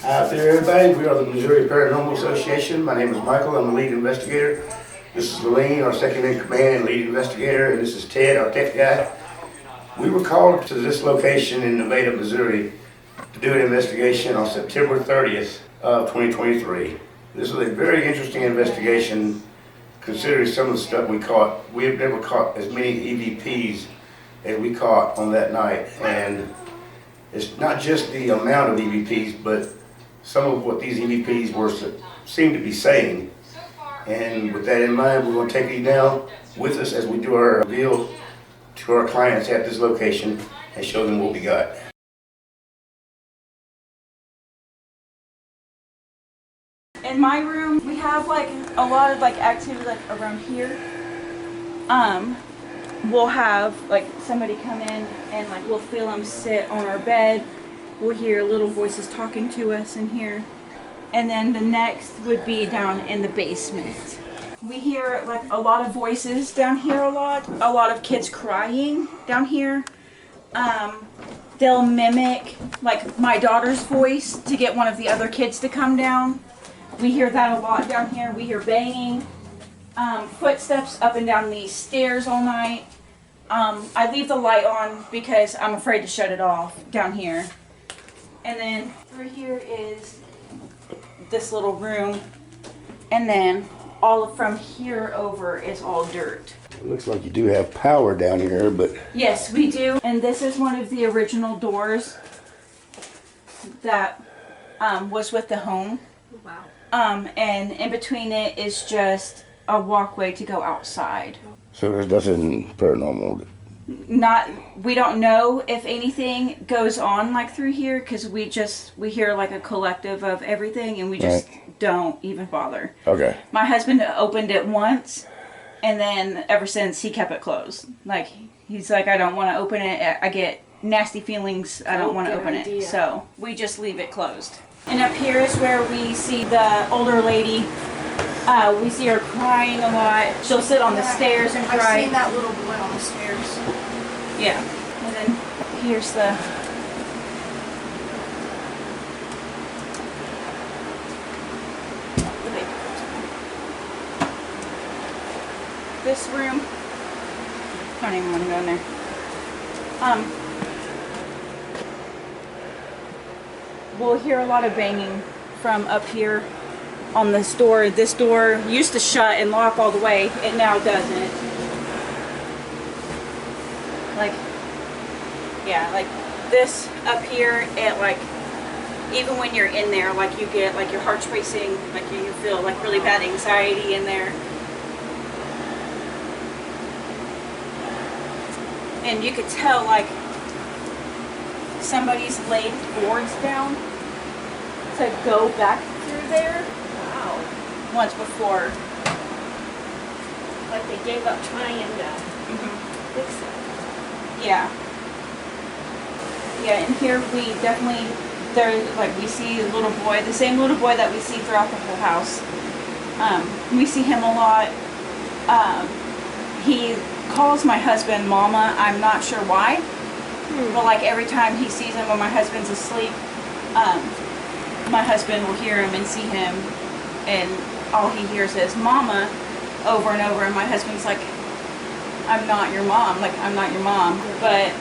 Out there, everybody. We are the Missouri Paranormal Association. My name is Michael. I'm the lead investigator. This is Lorraine, our second in command and lead investigator, and this is Ted, our tech guy. We were called to this location in Nevada, Missouri, to do an investigation on September 30th of 2023. This was a very interesting investigation, considering some of the stuff we caught. We have never caught as many EVPs as we caught on that night, and it's not just the amount of EVPs, but some of what these EVPs seem to be saying. And with that in mind, we're going to take you now with us as we do our reveal to our clients at this location and show them what we got. In my room, we have like a lot of like activity like around here. We'll have like somebody come in and like we'll feel them sit on our bed. We'll hear little voices talking to us in here. And then the next would be down in the basement. We hear like a lot of voices down here a lot of kids crying down here. They'll mimic like my daughter's voice to get one of the other kids to come down. We hear that a lot down here. We hear banging, footsteps up and down these stairs all night. I leave the light on because I'm afraid to shut it off down here. And then through here is this little room, and then all from here over is all dirt. It looks like you do have power down here, but... Yes, we do. And this is one of the original doors that was with the home. Wow. And in between it is just a walkway to go outside. So there's nothing paranormal? We don't know if anything goes on like through here, because we hear like a collective of everything, and we just don't even bother. Okay. My husband opened it once, and then ever since he kept it closed. Like, he's like, I don't want to open it. I get nasty feelings. I don't want to open it. So we just leave it closed. And up here is where we see the older lady. We see her crying a lot. She'll sit on the stairs and cry. I've seen that little boy on the stairs. Yeah. And then here's the... This room. I don't even want to go in there. We'll hear a lot of banging from up here on this door. This door used to shut and lock all the way. It now doesn't. Like, yeah, like this up here, it like, even when you're in there, like you get like your heart's racing, like you feel like really bad anxiety in there. And you could tell like somebody's laid boards down to go back through there. Wow. Once before. Like they gave up trying to fix it. Yeah. Yeah, and here we definitely, we see a little boy, the same little boy that we see throughout the whole house. We see him a lot. He calls my husband Mama. I'm not sure why. But like every time he sees him when my husband's asleep, my husband will hear him and see him, and all he hears is Mama over and over, and my husband's like, I'm not your mom, like I'm not your mom. But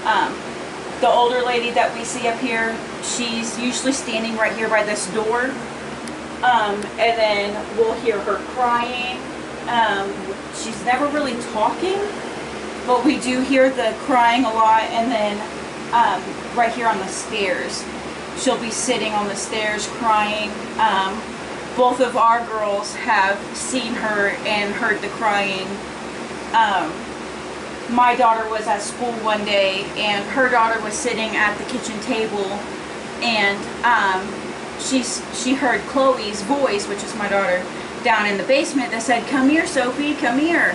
the older lady that we see up here, she's usually standing right here by this door, and then we'll hear her crying. She's never really talking, but we do hear the crying a lot. And then right here on the stairs, she'll be sitting on the stairs crying. Both of our girls have seen her and heard the crying. My daughter was at school one day, and her daughter was sitting at the kitchen table, and she heard Chloe's voice, which is my daughter, down in the basement that said, "Come here, Sophie, come here."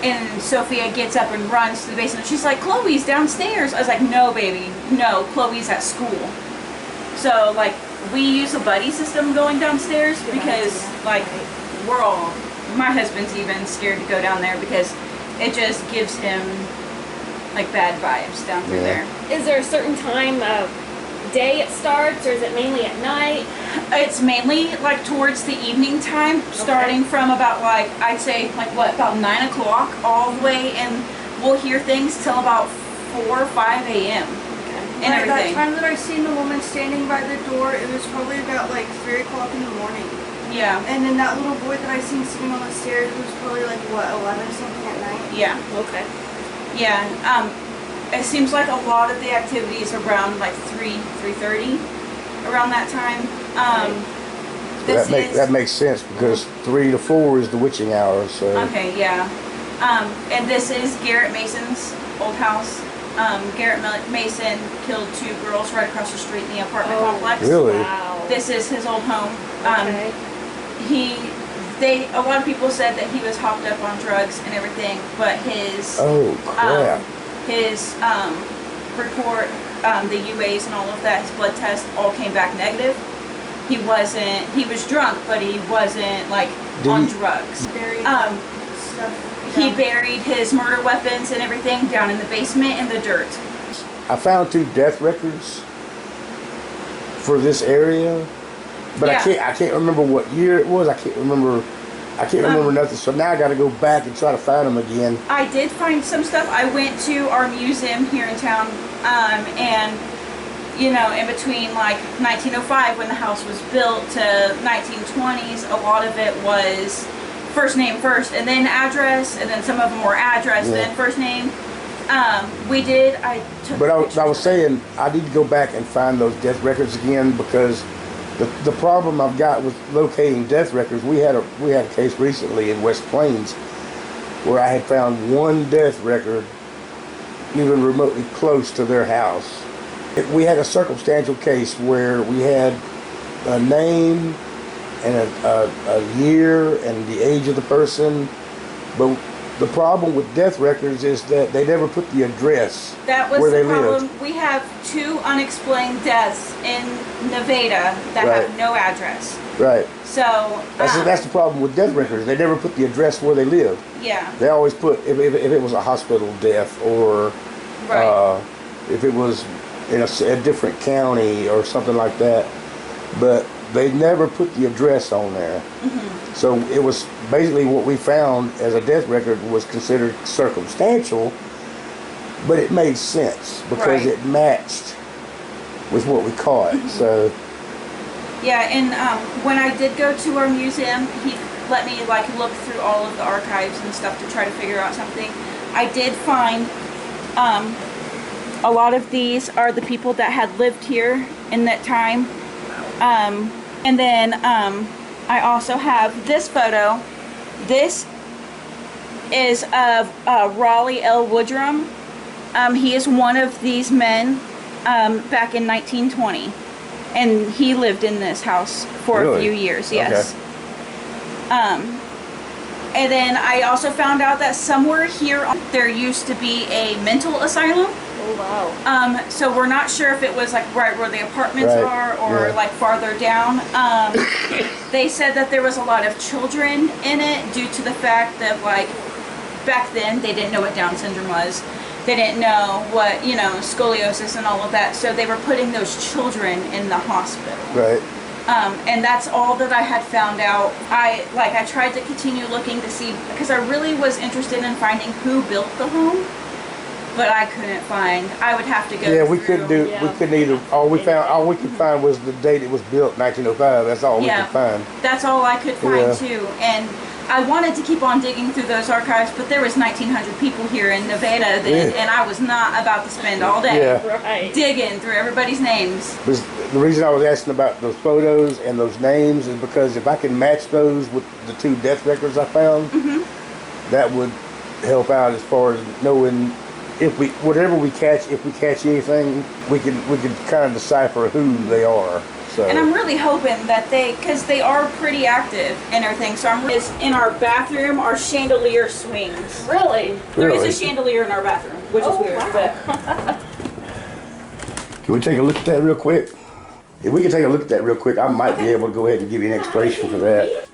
And Sophia gets up and runs to the basement. She's like, "Chloe's downstairs." I was like, "No, baby, no, Chloe's at school." So like we use a buddy system going downstairs because like my husband's even scared to go down there because it just gives him like bad vibes down through there. Is there a certain time of day it starts, or is it mainly at night? It's mainly like towards the evening time, starting from about like, I'd say like what, about 9 o'clock all the way, and we'll hear things till about 4 or 5 a.m. and Like that everything. time that I seen the woman standing by the door, it was probably about like 3 o'clock in the morning. Yeah, And then that little boy that I seen sitting on the stairs was probably like, what, 11 something at night? yeah, Okay. yeah. It seems like a lot of the activities are around like 3:30, around that time. That makes sense because 3 to 4 is the witching hour. So Okay, yeah. And this is Garrett Mason's old house. Garrett Mason killed 2 girls right across the street in the apartment complex. Really? Wow. This is his old home. Okay. A lot of people said that he was hopped up on drugs and everything, but his oh crap! his report, the UAs and all of that, his blood test all came back negative. He was drunk, but he wasn't like on drugs. Buried stuff. He down. buried his murder weapons and everything down in the basement in the dirt. I found 2 death records for this area, but Yeah. I can't remember what year it was. I can't remember nothing. So now I got to go back and try to find them again. I did find some stuff. I went to our museum here in town, and you know, in between like 1905 when the house was built to 1920s, a lot of it was first name first, and then address, and then some of them were address, then first name. But I was saying I need to go back and find those death records again because the problem I've got with locating death records, we had a case recently in West Plains where I had found 1 death record even remotely close to their house. We had a circumstantial case where we had a name and a year and the age of the person, but the problem with death records is that they never put the address That was where the they problem. lived. We have 2 unexplained deaths in Nevada that Right. have no address. Right. So That's the problem with death records. They never put the address where they lived. yeah, They always put if it was a hospital death or right. if it was in a different county or something like that. But they never put the address on there. So it was basically what we found as a death record was considered circumstantial, but it made sense because Right. it matched with what we caught. So Yeah, and when I did go to our museum, he let me like look through all of the archives and stuff to try to figure out something. I did find a lot of these are the people that had lived here in that time. And then I also have this photo. This is of Raleigh L. Woodrum. He is one of these men back in 1920. And he lived in this house for a Really? few years, yes. And then I also found out that somewhere here there used to be a mental asylum. Oh wow. So we're not sure if it was like right where the apartments Right, are or yeah. like farther down. They said that there was a lot of children in it due to the fact that like back then they didn't know what Down syndrome was. They didn't know what, you know, scoliosis and all of that. So they were putting those children in the hospital. right. And that's all that I had found out. I tried to continue looking to see, because I really was interested in finding who built the home, but I couldn't find. I would have to go Yeah, we through. couldn't do. Yeah. We couldn't either. All we could find was the date it was built, 1905. That's all we Yeah. could find. That's all I could find Yeah. too. And I wanted to keep on digging through those archives, but there was 1,900 people here in Nevada then, Yeah. and I was not about to spend all day Yeah. Right. digging through everybody's names. Because the reason I was asking about those photos and those names is because if I can match those with the 2 death records I found, that would help out as far as knowing if we catch anything, we can kind of decipher who they are. So And I'm really hoping that because they are pretty active and everything, so is in our bathroom, our chandelier swings. Really? There Really? is a chandelier in our bathroom, which is weird, wow. but can we take a look at that real quick? If we can take a look at that real quick, I might be able to go ahead and give you an explanation for that.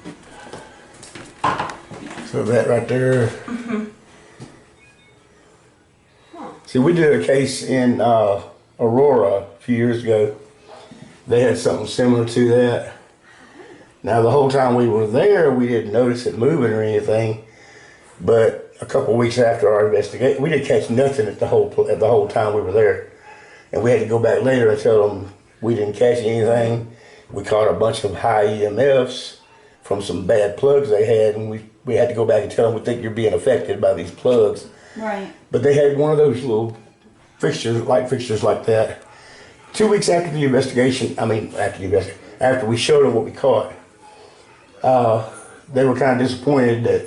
So that right there. See, we did a case in Aurora a few years ago. they had something similar to that. Now, the whole time we were there, we didn't notice it moving or anything. But a couple weeks after our investigation, we didn't catch nothing at the whole time we were there, and we had to go back later and tell them we didn't catch anything. We caught a bunch of high EMFs from some bad plugs they had, and we had to go back and tell them we think you're being affected by these plugs. Right. But they had one of those little fixtures, light fixtures like that. 2 weeks after the investigation, after we showed them what we caught, they were kind of disappointed that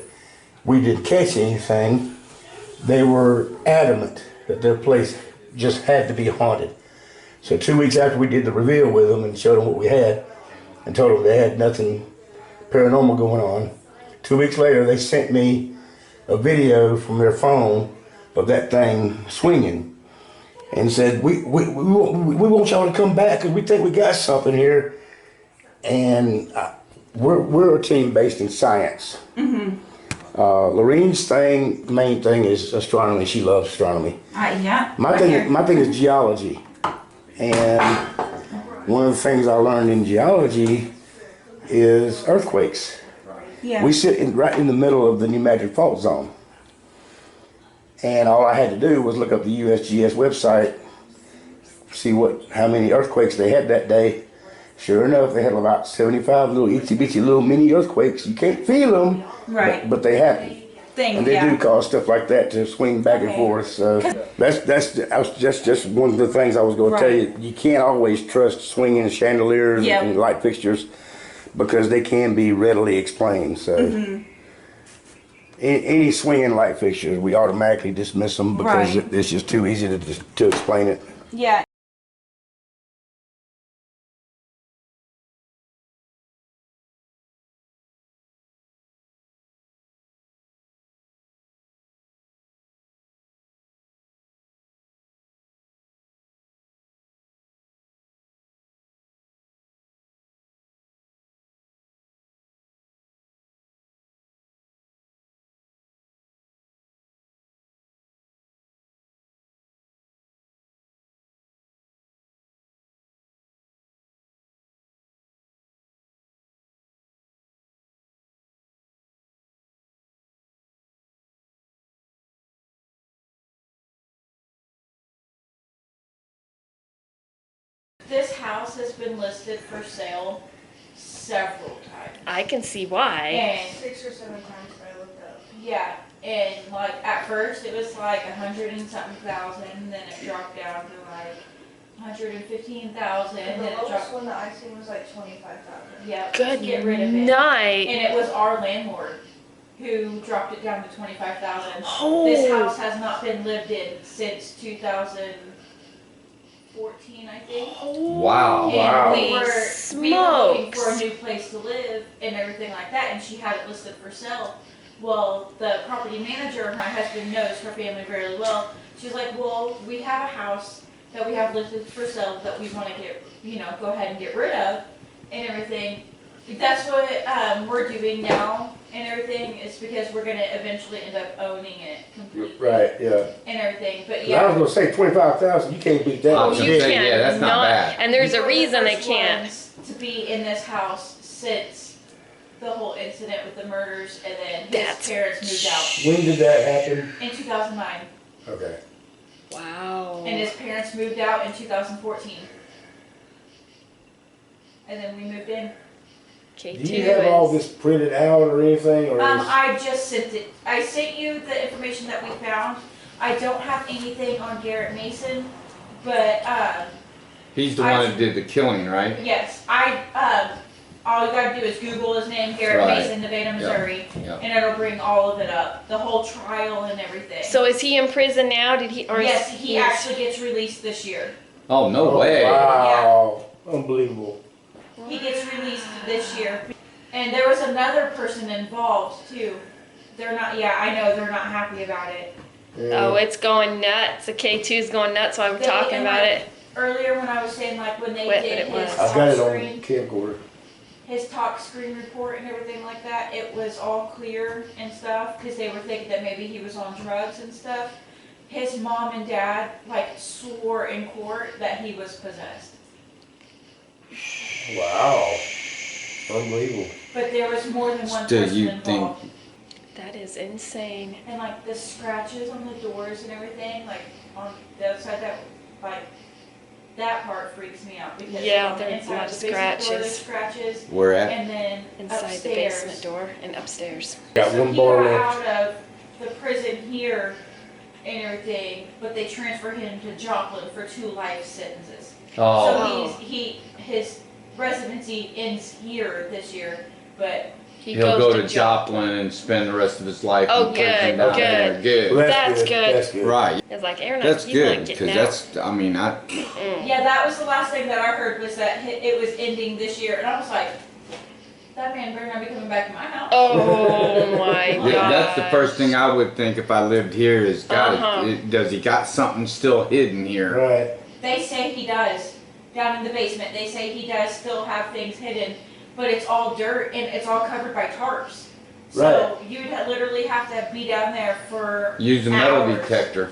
we didn't catch anything. They were adamant that their place just had to be haunted. So 2 weeks after we did the reveal with them and showed them what we had and told them they had nothing paranormal going on, 2 weeks later they sent me a video from their phone of that thing swinging and said, we want y'all to come back because we think we got something here. And we're a team based in science. Mm-hmm. Lorraine's main thing is astronomy. She loves astronomy. Yeah. My thing is geology. And one of the things I learned in geology is earthquakes. Yeah. We sit right in the middle of the New Magic Fault Zone. And all I had to do was look up the USGS website, see how many earthquakes they had that day. Sure enough, they had about 75 little itsy-bitsy little mini earthquakes. You can't feel them, Right. but they happen. And they do cause stuff like that to swing back and forth. So that's just one of the things I was going to tell you. You can't always trust swinging chandeliers and light fixtures because they can be readily explained. So any swinging light fixtures, we automatically dismiss them because it's just too easy to explain it. Yeah. This house has been listed for sale several times. I can see why. And 6 or 7 times I looked up. yeah, and like at first it was like 100 and something thousand, then it dropped down to like 115,000, The then it lowest dropped. one that I seen was like 25,000. Yeah, Good to get rid of it. night. And it was our landlord who dropped it down to 25,000. Oh. This house has not been lived in since 2014, I think. Wow. And we were looking Smokes. for a new place to live and everything like that, and she had it listed for sale. Well, the property manager, my husband knows her family very well. She's like, well, we have a house that we have listed for sale that we want to get, go ahead and get rid of and everything. That's what we're doing now and everything is because we're going to eventually end up owning it completely. Right, yeah. And everything, but I was yeah. going to say 25,000, you can't beat that. I was gonna You say, can't yeah, that's not bad. And there's a We were the reason they first can't. ones to be in this house since the whole incident with the murders, and then his That's- parents moved out When did that happen? in 2009, Okay. Wow. and his parents moved out in 2014, and then we moved in. K2 Do you have all is- this printed out or anything? Or I just sent it. I sent you the information that we found. I don't have anything on Garrett Mason, but He's the one that did the killing, right? yes, all you gotta do is Google his name, Garrett Right. Mason, Nevada, Missouri, Yep. and it'll bring all of it up, the whole trial and everything. So is he in prison now? Did he? Or yes, is he actually gets released this year. Oh, no way. Wow. Unbelievable. He gets released this year. And there was another person involved too. They're not, yeah, I know, they're not happy about it. Oh, it's going nuts. The K2's going nuts while we're talking and about like, it. Earlier when I was saying like when they What did it was. his I've got talk it on screen, camcorder. his talk screen report and everything like that, it was all clear and stuff, because they were thinking that maybe he was on drugs and stuff. His mom and dad like swore in court that he was possessed. Wow. Unbelievable. But there was more than one Still, person you involved. think That is insane. And like the scratches on the doors and everything, like on the outside, that like that part freaks me out because Yeah, on the there's a lot inside of the basement door, there's scratches. scratches, where at? and then Inside upstairs. the basement door and upstairs. Got So one he bar got left. out of the prison here and everything, but they transferred him to Joplin for 2 life sentences. Oh, So his residency ends here this year, but he'll go to Joplin and spend the rest of his life Oh, in prison good, down there. Well, Good. That's good. That's good. Right. It's like Aaron, That's he's not good, getting because out. that's, I mean, yeah, that was the last thing that I heard was that it was ending this year, and I was like, that man better not be coming back to my house. Oh my god. that's the first thing I would think if I lived here is, Uh-huh. does he got something still hidden here? Right. They say he does. Down in the basement, they say he does still have things hidden, but it's all dirt and it's all covered by tarps. So you'd literally have to be down there for Use a metal hours. detector.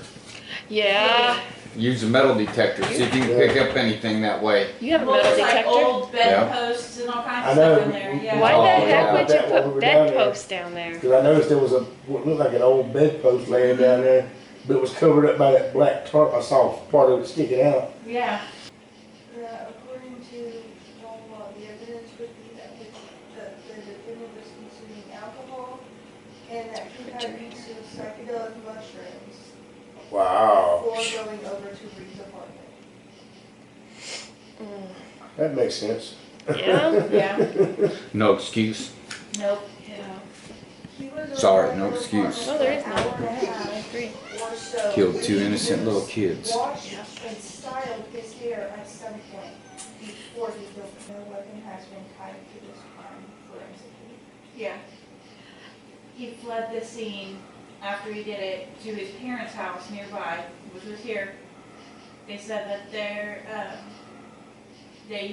Yeah. Use a metal detector, see if you can pick up anything that way. You have a Well, metal there's like detector? old bed Yeah. posts and all kinds I of know. stuff in there. Yeah. Why Oh, the yeah. heck would you That while we put were down there. bedposts down there? Because I noticed there was what looked like an old bedpost laying down there, but it was covered up by that black tarp. I saw part of it sticking out. Yeah. According to law, the evidence would be that the defendant was consuming alcohol and that he had use of psychedelic mushrooms Wow. before going over to Reed's apartment. That makes sense. Yeah? Yeah. No excuse. Nope. He was Sorry, over no at the excuse. apartment No, there is for an no. hour and a I half agree. or so. Killed 2 innocent little kids. Washed and styled his hair at some point before he killed him. No weapon has been tied to this crime forensically. Yeah. He fled the scene after he did it to his parents' house nearby, which was here. They said that they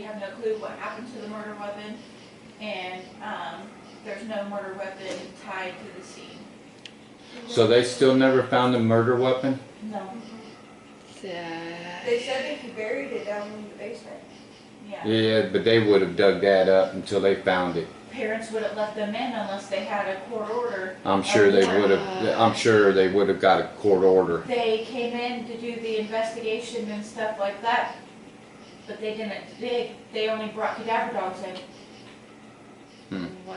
have no clue what happened to the murder weapon, and there's no murder weapon tied to the scene. So they still never found a murder weapon? No. They said that he buried it down in the basement. Yeah. Yeah, but they would have dug that up until they found it. Parents wouldn't let them in unless they had a court order. I'm sure they would have, I'm sure they would have got a court order. They came in to do the investigation and stuff like that, but they didn't dig. They only brought cadaver dogs in. Wow.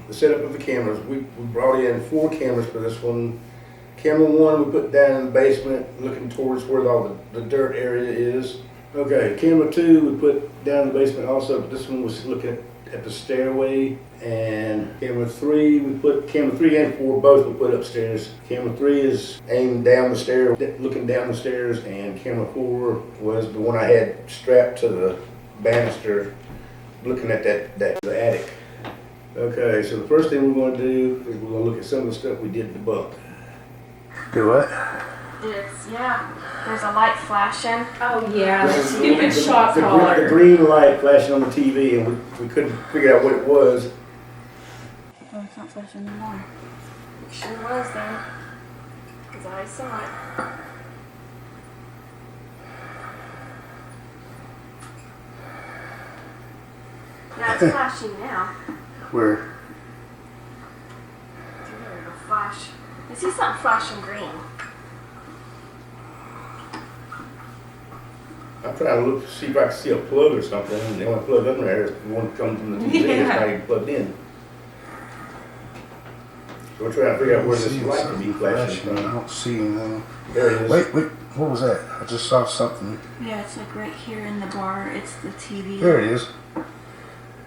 The setup of the cameras, we brought in 4 cameras for this one. Camera 1 we put down in the basement looking towards where all the dirt area is. Okay, camera 2 we put down in the basement also, but this one was looking at the stairway. And camera 3 camera 3 and 4 both we put upstairs. Camera 3 is aimed down the stair, looking down the stairs, and camera 4 was the one I had strapped to the banister looking at the attic. Okay, so the first thing we're going to do is we're going to look at some of the stuff we did debunk. Do what? There's a light flashing. Oh yeah, The- the stupid the- shot the caller. green light flashing on the TV, and we couldn't figure out what it was. Oh, it's not flashing anymore. It sure was then. Because I saw it. Now it's flashing now. Where? There it'll flash. I see something flashing green. I'm trying to look to see if I can see a plug or something, and the only plug in there is the one that comes from the TV, it's not even plugged in. So we're trying to figure out where this light could be flashing I from. don't see anything. There it is. Wait, what was that? I just saw something. Yeah, it's like right here in the bar. It's the TV. There it is. But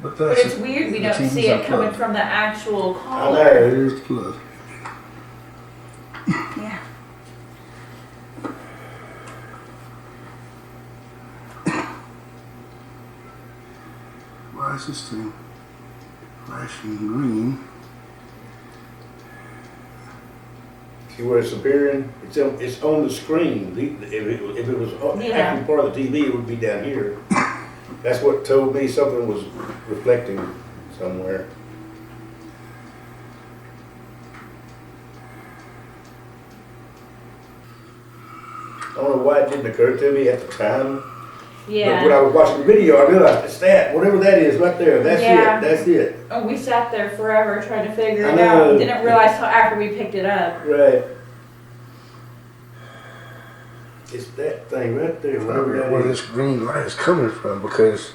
But that's it's weird we the don't TV's see it not coming plugged. from the actual I caller. know. There's the plug. Yeah. Why is this thing flashing green? See where it's appearing? It's on the screen. If it was actually part of the TV, it would be down here. That's what told me something was reflecting somewhere. I don't know why it didn't occur to me at the time. But when I was watching the video, I realized it's that. Whatever that is right there, that's Yeah. it. That's it. Oh, we sat there forever trying to figure I it know. out. Didn't realize till after we picked it up. Right. It's that thing right there. I Whatever figure out that where is. this green light is coming from, because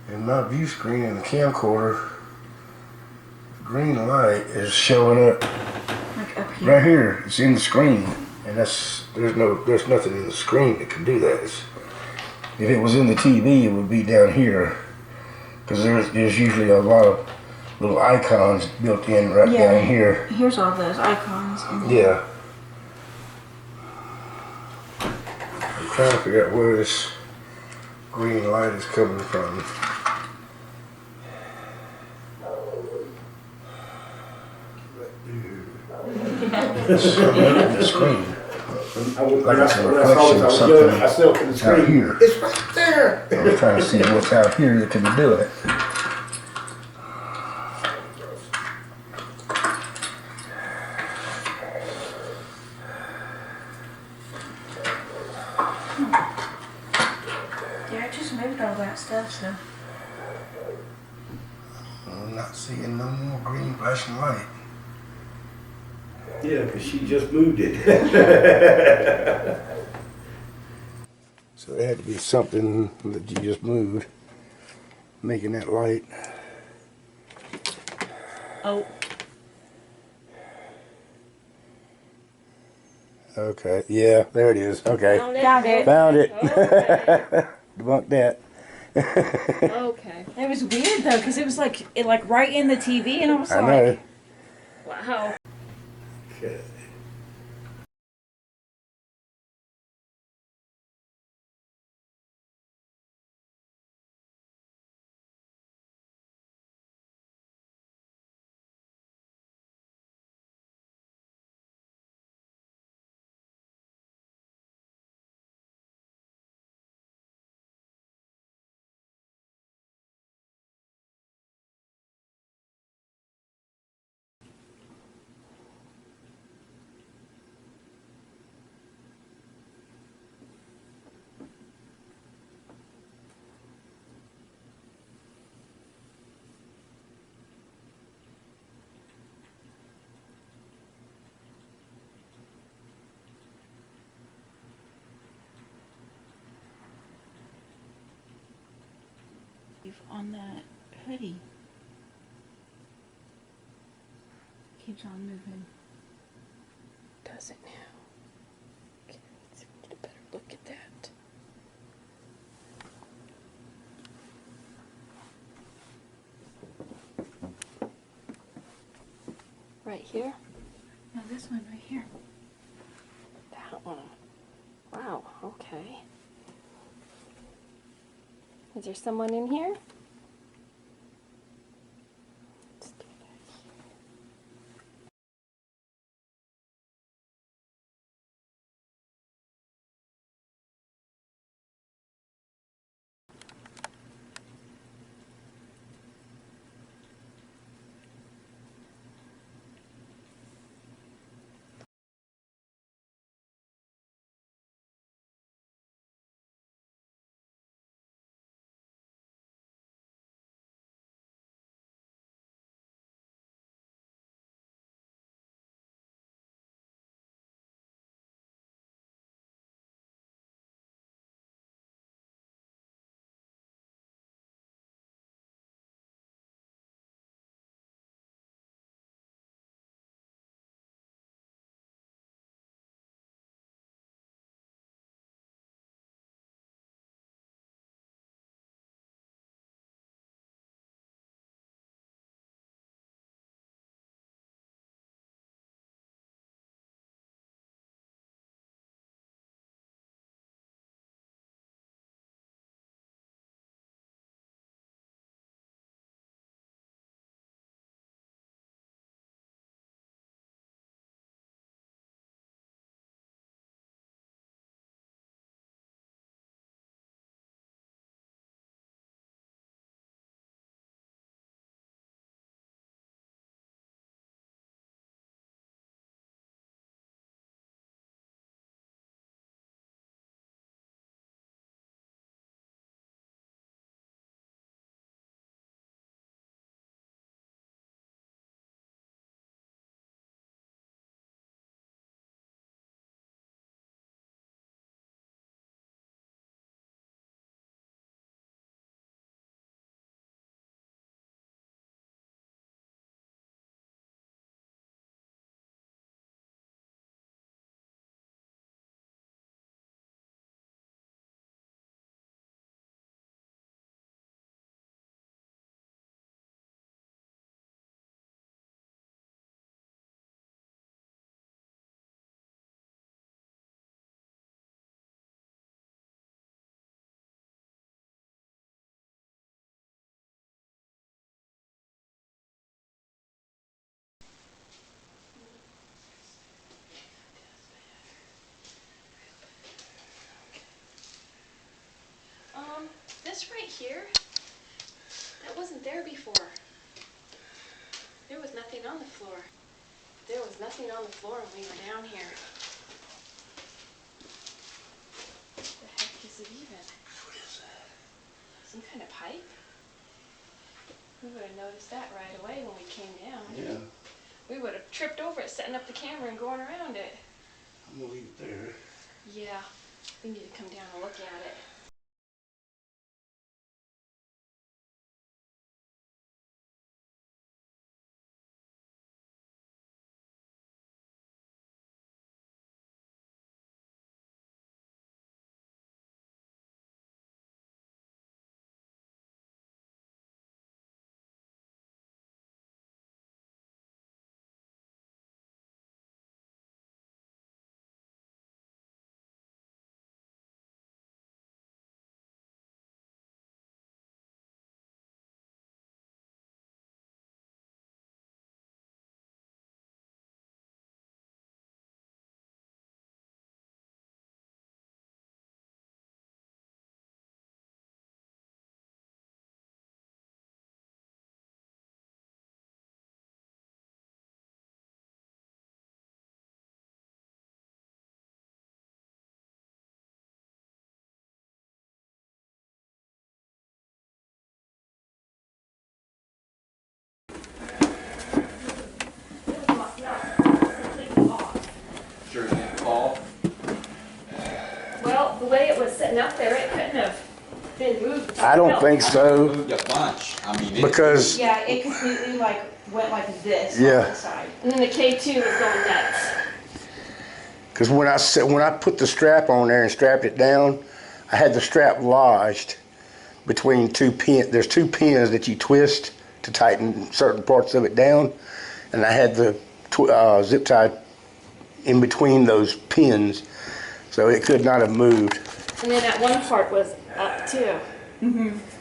in my view screen in the camcorder, the green light is showing up Like up here. right here. It's in the screen, and there's nothing in the screen that can do that. If it was in the TV, it would be down here, because there's usually a lot of little icons built in right down here. Here's all those icons. Yeah. I'm trying to figure out where this green light is coming from. It's coming up on the screen. Like it's a reflection of something I saw it in the out screen. here. It's right there. I was trying to see what's out here that can do it. Yeah, I just moved all that stuff, so. I'm not seeing no more green flashing light. Yeah, because she just moved it. So it had to be something that you just moved, making that light. Oh. Okay, yeah, there it is. Okay, Found it. found it. Okay. Debunked that. Okay. It was weird though, because it was like right in the TV, and I was I like, know. Wow. Okay. on that hoodie. Keeps on moving. Does it now? Okay, let's get a better look at that. Right here? No, this one right here. That one. Wow, okay. Is there someone in here? this right here? That wasn't there before. There was nothing on the floor. There was nothing on the floor when we were down here. What the heck is it even? What is that? Some kind of pipe? We would have noticed that right away when we came down. Yeah, We would have tripped over it, setting up the camera and going around it. I'm gonna leave it there. Yeah, we need to come down and look at it. Sure it didn't fall. Well, the way it was sitting up there, it couldn't have been moved. I don't think so. Moved a bunch. I mean, Because Yeah, it completely like went like this Yeah. on the side. And then the K2 was going nuts. Because when I put the strap on there and strapped it down, I had the strap lodged between two pins. There's two pins that you twist to tighten certain parts of it down, and I had the zip tie in between those pins, so it could not have moved. And then that one part was up too.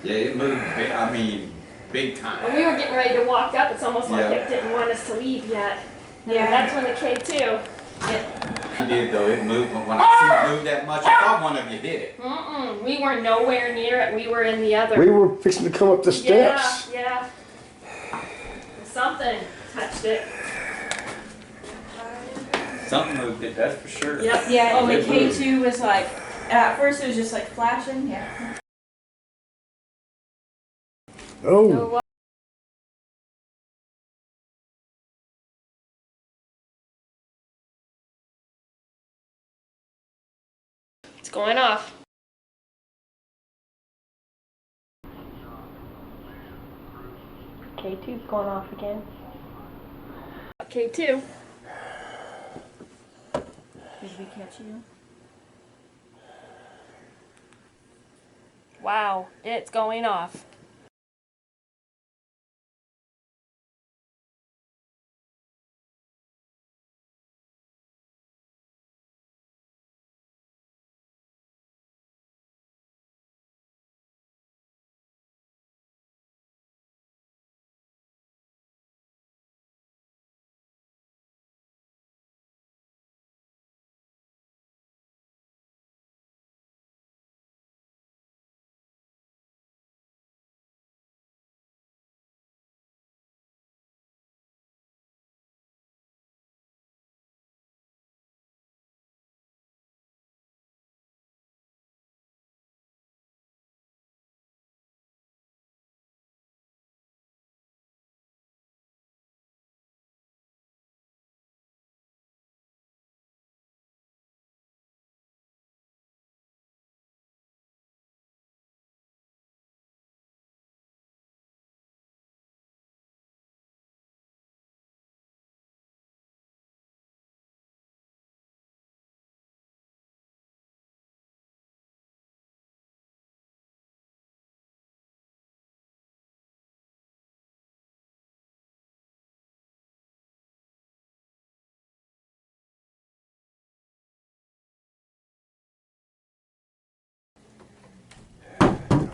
Yeah, it moved. I mean, big time. When we were getting ready to walk up, it's almost like Yeah. it didn't want us to leave yet. Yeah. And that's when the K2. It did though. It moved. When I see it move that much, I thought one of you hit it. We were nowhere near it. We were in the other. We were fixing to come up the steps. Yeah, yeah. Something touched it. Something moved it. That's for sure. Yep. Yeah, and the it moved. K2 was like, at first it was just like flashing. Yeah. Oh, It's going off. K2's going off again. K2. Did we catch you? Wow, it's going off.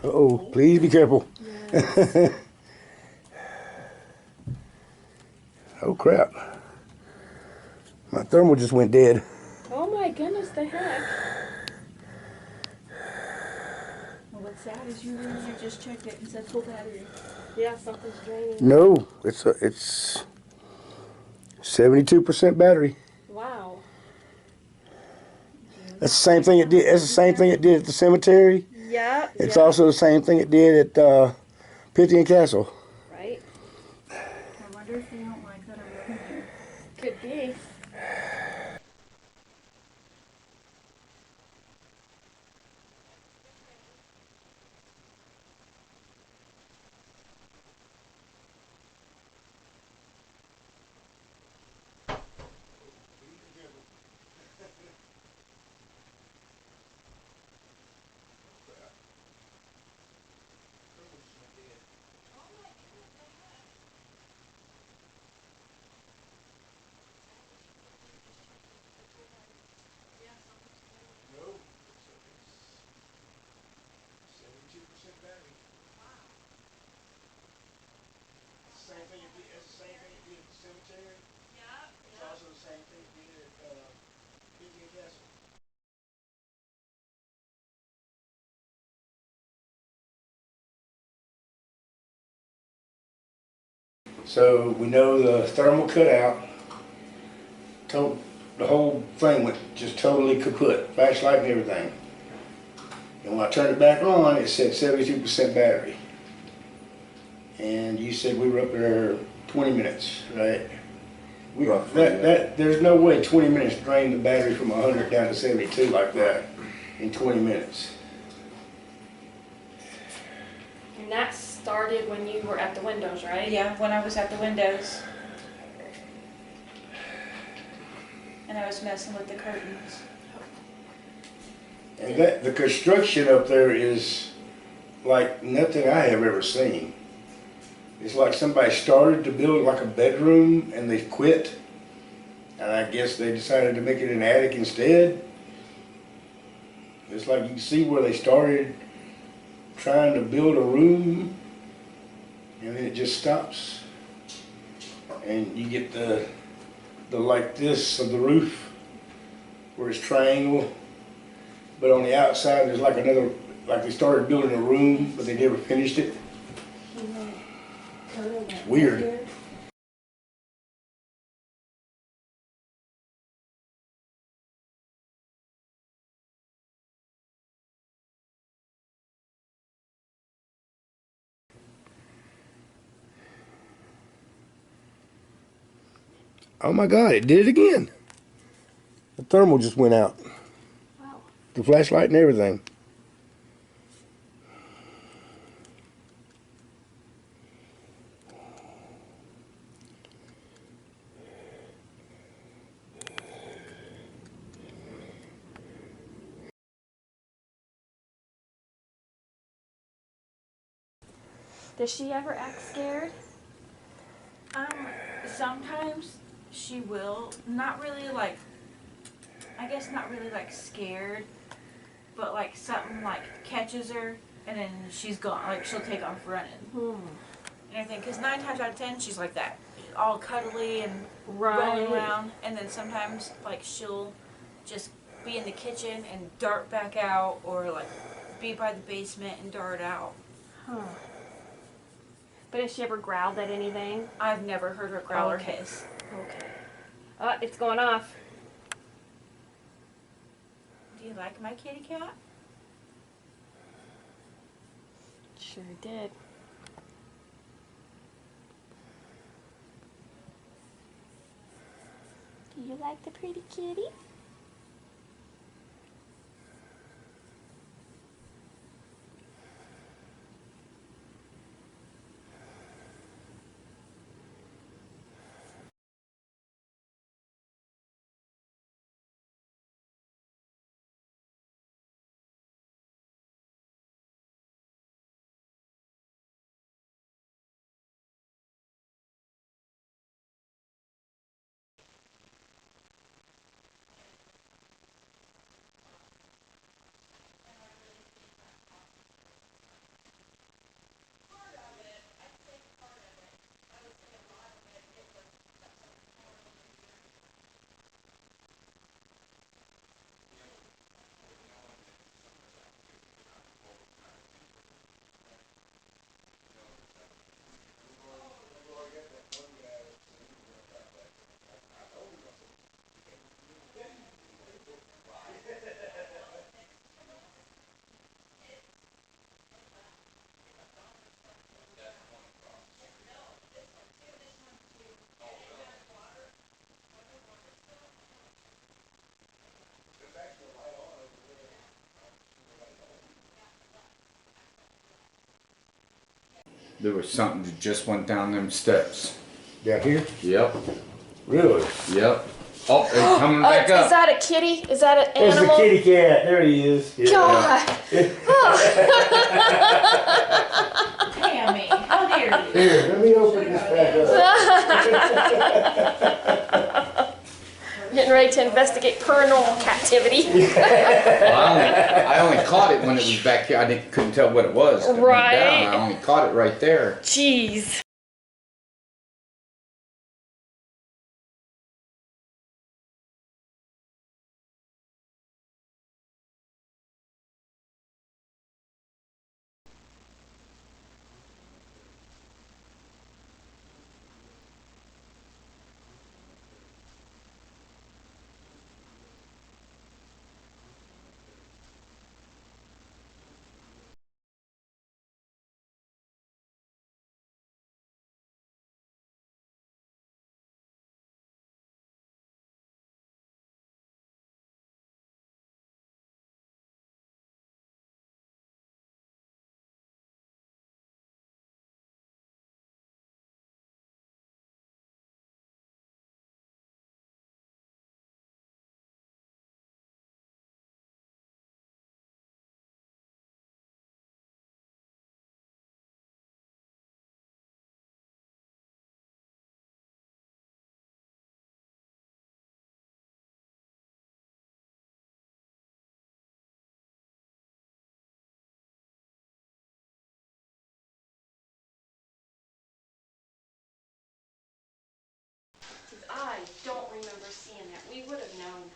oh, please be careful. Oh crap. My thermal just went dead. Oh my goodness, the heck. What What's sad is you just checked it and said full battery. Yeah, something's draining. No, it's 72% battery. Wow. That's the same thing it did. That's the same thing it did at the cemetery. Yeah. It's yeah. also the same thing it did at Pythian Castle. Right. I wonder if they don't like that I'm living here. Could be. So we know the thermal cutout, the whole thing went just totally kaput, flashlight and everything. And when I turned it back on, it said 72% battery. And you said we were up there 20 minutes, right? Roughly, There's no way 20 minutes drained the battery from 100 down to 72 like that in 20 minutes. And that started when you were at the windows, right? Yeah, when I was at the windows. And I was messing with the curtains. And the construction up there is like nothing I have ever seen. It's like somebody started to build like a bedroom and they quit. And I guess they decided to make it an attic instead. It's like you can see where they started trying to build a room and then it just stops. And you get the like this of the roof where it's triangle. But on the outside there's like another, like they started building a room but they never finished it. It's weird. Oh my God, it did it again. The thermal just went out. Wow. The flashlight and everything. Does she ever act scared? Sometimes she will. Not really like, I guess not really like scared, but like something like catches her and then she's gone. Like she'll take off running. And I think, because 9 times out of 10 she's like that. All cuddly and rolling around. And then sometimes like she'll just be in the kitchen and dart back out, or like be by the basement and dart out. Huh. But has she ever growled at anything? I've never heard her growl or Okay. hiss. Okay. Oh, it's going off. Do you like my kitty cat? Sure did. Do you like the pretty kitty? There was something that just went down them steps. Down here? Yep. Really? Yep. Oh, it's coming back Is up. that a kitty? Is that an There's the animal? kitty cat. There he is. Yeah. God. Tammy, how dare you? Here, let me open this back up. Getting ready to investigate paranormal captivity. Well, I only caught it when it was back here. I couldn't tell what it was. It went Right. down. I only caught it right there. Jeez. I don't remember seeing that. We would have known.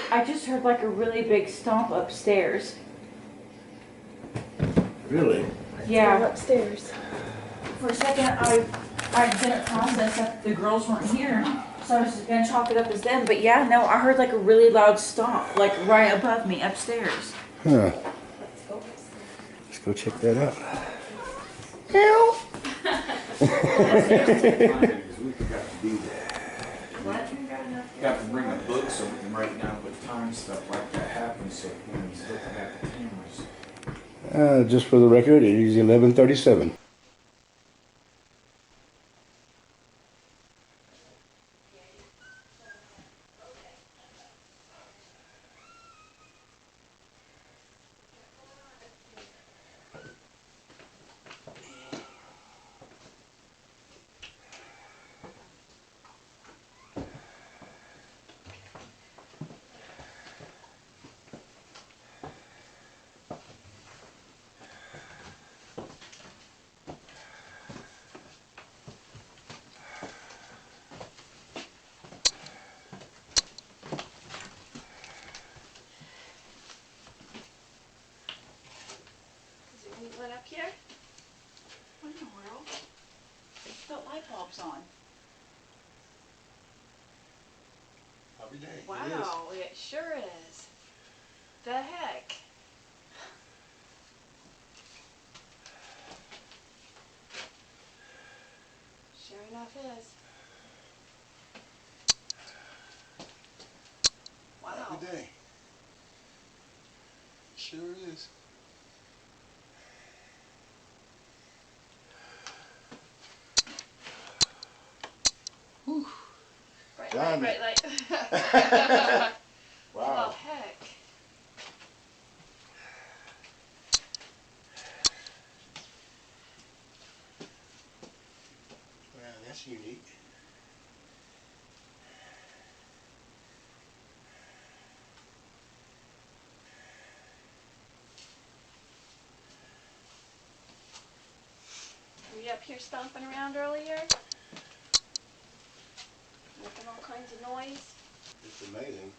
I just heard like a really big stomp upstairs. Really? Yeah. Upstairs. For a second, I didn't process that the girls weren't here, so I was just gonna chalk it up as them. But yeah, no, I heard like a really loud stomp, like right above me upstairs. Huh. Let's go check that out. Meow. Got to bring a book so we can write down what time stuff like that happens, so when he's looking at the cameras. Just for the record, it is 11:37. Is it when you lit up here? What in the world? The light bulb's on. Every day. Wow, it sure is. The heck? Sure enough is. Wow. Every day. Sure is. Bright Blimey. light, bright light. Wow. Oh, heck. Wow, that's unique. Were you up here stomping around earlier? Making all kinds of noise? It's amazing.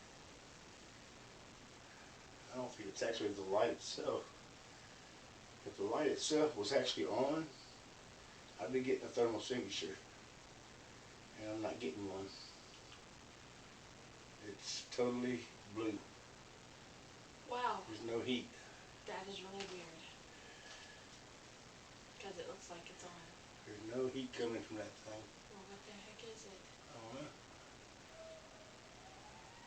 I don't think it's actually the light itself. If the light itself was actually on, I'd be getting a thermal signature. And I'm not getting one. It's totally blue. Wow, There's no heat. that is really weird. Because it looks like it's on. There's no heat coming from that thing. Well, what the heck is it? I don't know.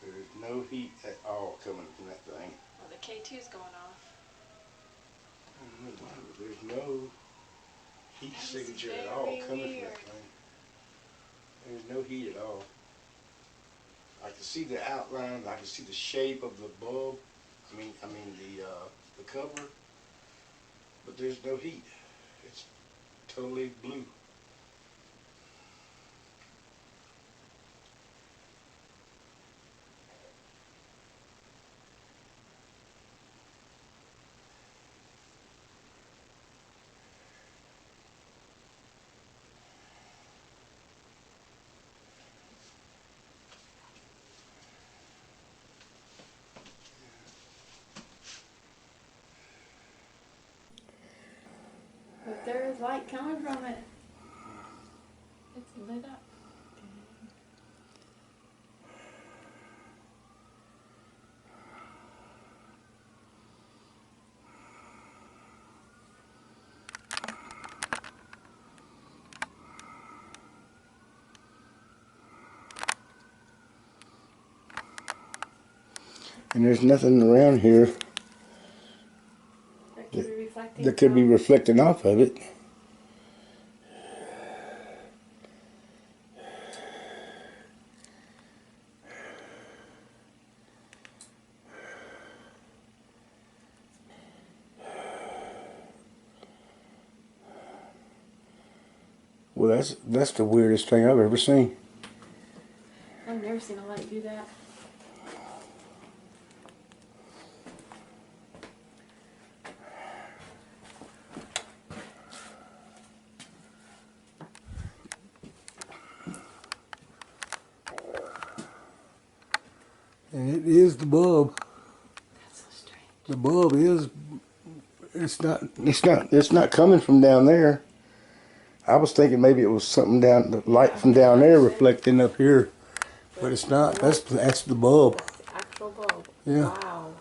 There's no heat at all coming from that thing. Well, the K2's going off. I don't know why, but there's no heat That is signature at all very coming weird. from that thing. There's no heat at all. I can see the outline. I can see the shape of the bulb. I mean the cover. But there's no heat. It's totally blue. But there is light coming from it. It's lit up. And there's nothing around here That could be reflecting. that could be from- reflecting off of it. Well, that's the weirdest thing I've ever seen. I've never seen a light do that. And it is the bulb. That's so strange. The bulb is. It's not coming from down there. I was thinking maybe it was something down, the light from down there reflecting up here, but it's not. That's the bulb. That's the actual bulb. Yeah. Wow.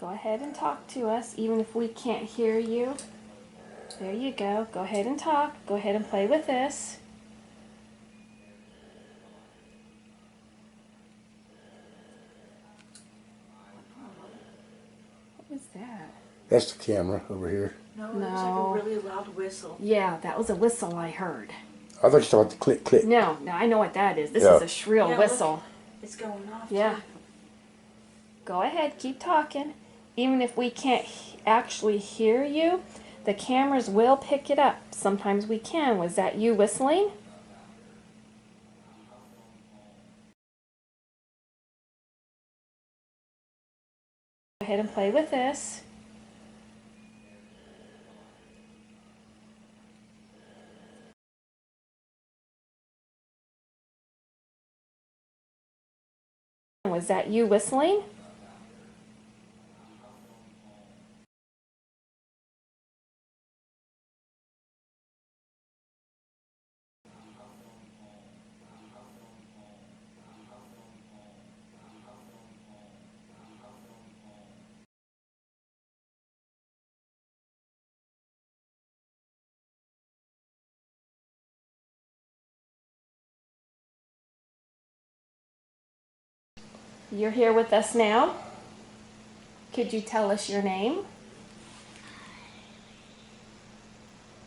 Go ahead and talk to us, even if we can't hear you. There you go. Go ahead and talk. Go ahead and play with this. What was that? That's the camera over here. No, it No. was like a really loud whistle. Yeah, that was a whistle I heard. I thought you saw the click, click. No, I know what that is. This Yeah. is a shrill Yeah, whistle. It's going off. Yeah. too. Go ahead, keep talking. Even if we can't actually hear you, the cameras will pick it up. Sometimes we can. Was that you whistling? Go ahead and play with this. Was that you whistling? You're here with us now. Could you tell us your name?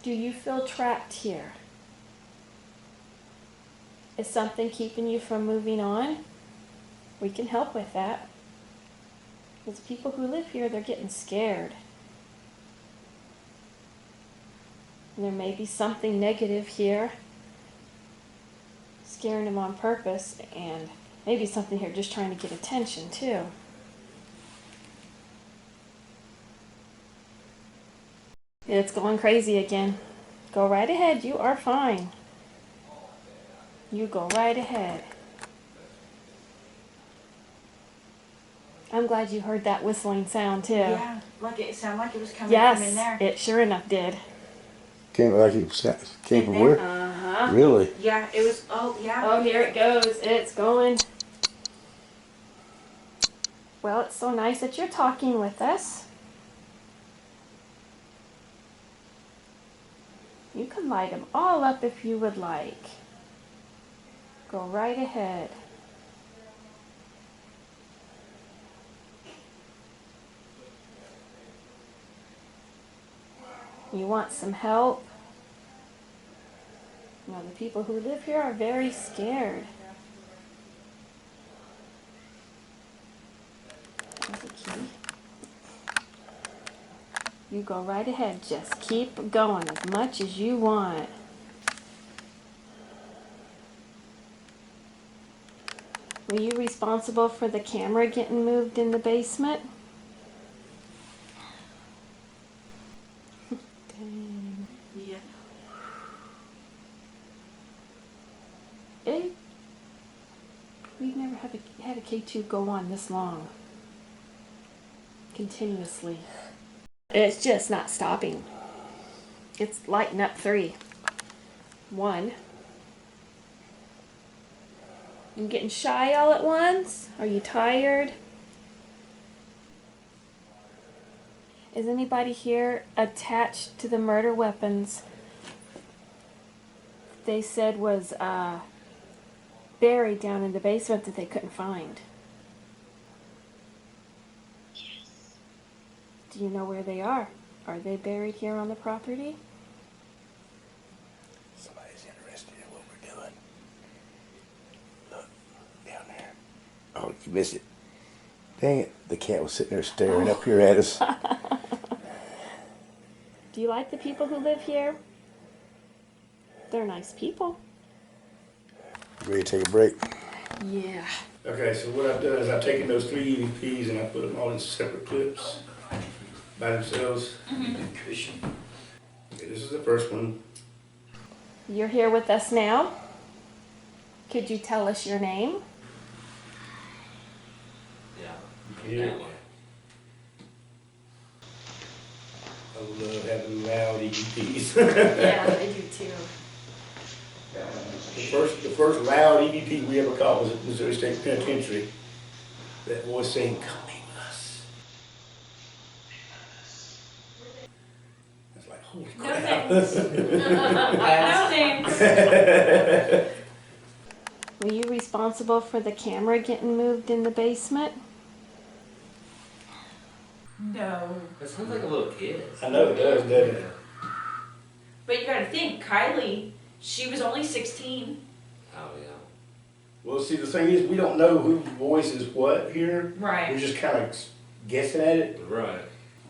Do you feel trapped here? Is something keeping you from moving on? We can help with that. Because people who live here, they're getting scared. And there may be something negative here, scaring them on purpose, and maybe something here just trying to get attention too. It's going crazy again. Go right ahead, you are fine. You go right ahead. I'm glad you heard that whistling sound too. Yeah, like it sounded like it was coming Yes, from in there. it sure enough did. Came like it came from In where? there? Uh-huh. Really? Yeah, it was. Oh, yeah. Oh, here it goes. It's going. Well, it's so nice that you're talking with us. You can light them all up if you would like. Go right ahead. You want some help? You know, the people who live here are very scared. There's a key. You go right ahead. Just keep going as much as you want. Were you responsible for the camera getting moved in the basement? Dang. Yeah. We've never had a K2 go on this long. Continuously. It's just not stopping. It's lighting up 3. 1. You getting shy all at once? Are you tired? Is anybody here attached to the murder weapons they said was buried down in the basement that they couldn't find? Yes. Do you know where they are? Are they buried here on the property? Somebody's interested in what we're doing. Look, down there. Oh, you missed it. Dang it. The cat was sitting there staring up here at us. Do you like the people who live here? they're nice people. Ready to take a break? Yeah. Okay, so what I've done is I've taken those 3 EVPs and I put them all in separate clips by themselves. Okay, this is the first one. You're here with us now. Could you tell us your name? Yeah. I love having loud EVPs. Yeah, they do too. The first loud EVP we ever caught was at Missouri State Penitentiary. That voice saying, "Come meet with us." It's like, holy No crap. thanks. No thanks. Were you responsible for the camera getting moved in the basement? No. It sounds like a little kid. I know it does, doesn't it? But you gotta think, Kylie, she was only 16. Oh, yeah. Well, see, the thing is, we don't know who voices what here. We're Right. just kind of guessing at it. Right.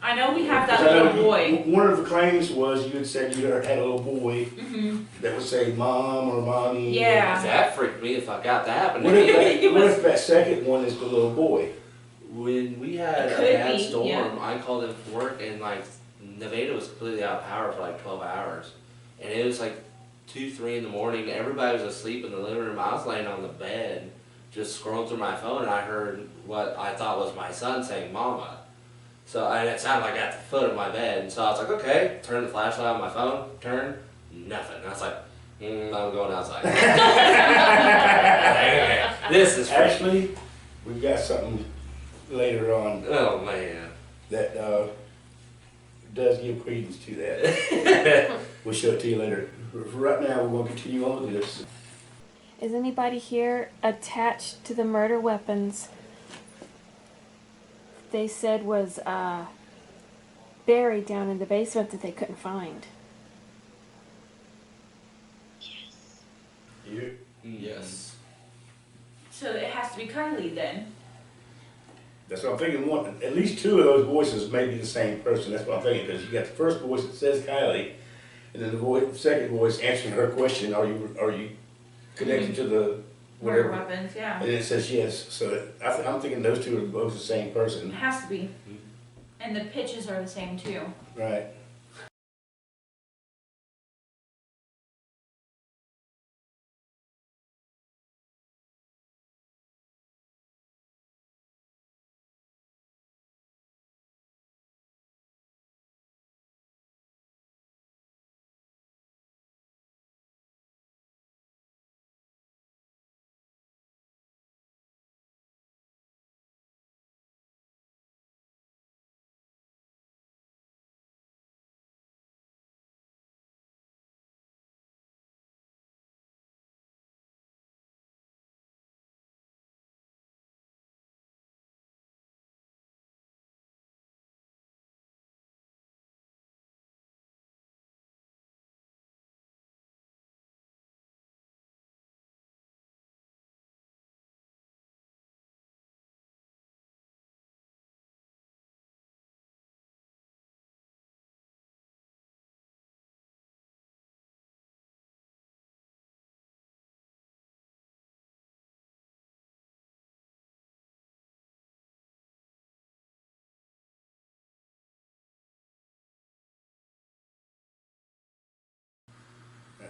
I know we have that 'Cause I know little boy. One of the claims was you had said you had a little boy Mm-hmm. that would say mom or mommy. Yeah. That freaked me if I got that happening. What if that second one is the little boy? When we had It a could bad be, storm, yeah. I called in from work and like Nevada was completely out of power for like 12 hours. And it was like 2, 3 in the morning. Everybody was asleep in the living room. I was laying on the bed just scrolling through my phone and I heard what I thought was my son saying mama. So, and it sounded like at the foot of my bed. And so I was like, okay, turn the flashlight on my phone, turn, nothing. And I was like, I'm going outside. Okay, this is freaky. Actually, we've got something later on Oh man. that does give credence to that. We'll show it to you later. For right now, we're going to continue on with this. Is anybody here attached to the murder weapons they said was buried down in the basement that they couldn't find? You? Yes. So it has to be Kylie then. That's what I'm thinking. At least 2 of those voices may be the same person. That's what I'm thinking, because you got the first voice that says Kylie, and then the second voice answering her question, "Are you connected to the Murder whatever?" weapons, yeah. And it says yes. So I'm thinking those 2 are both the same It person. has to be. And the pitches are the same too. Right.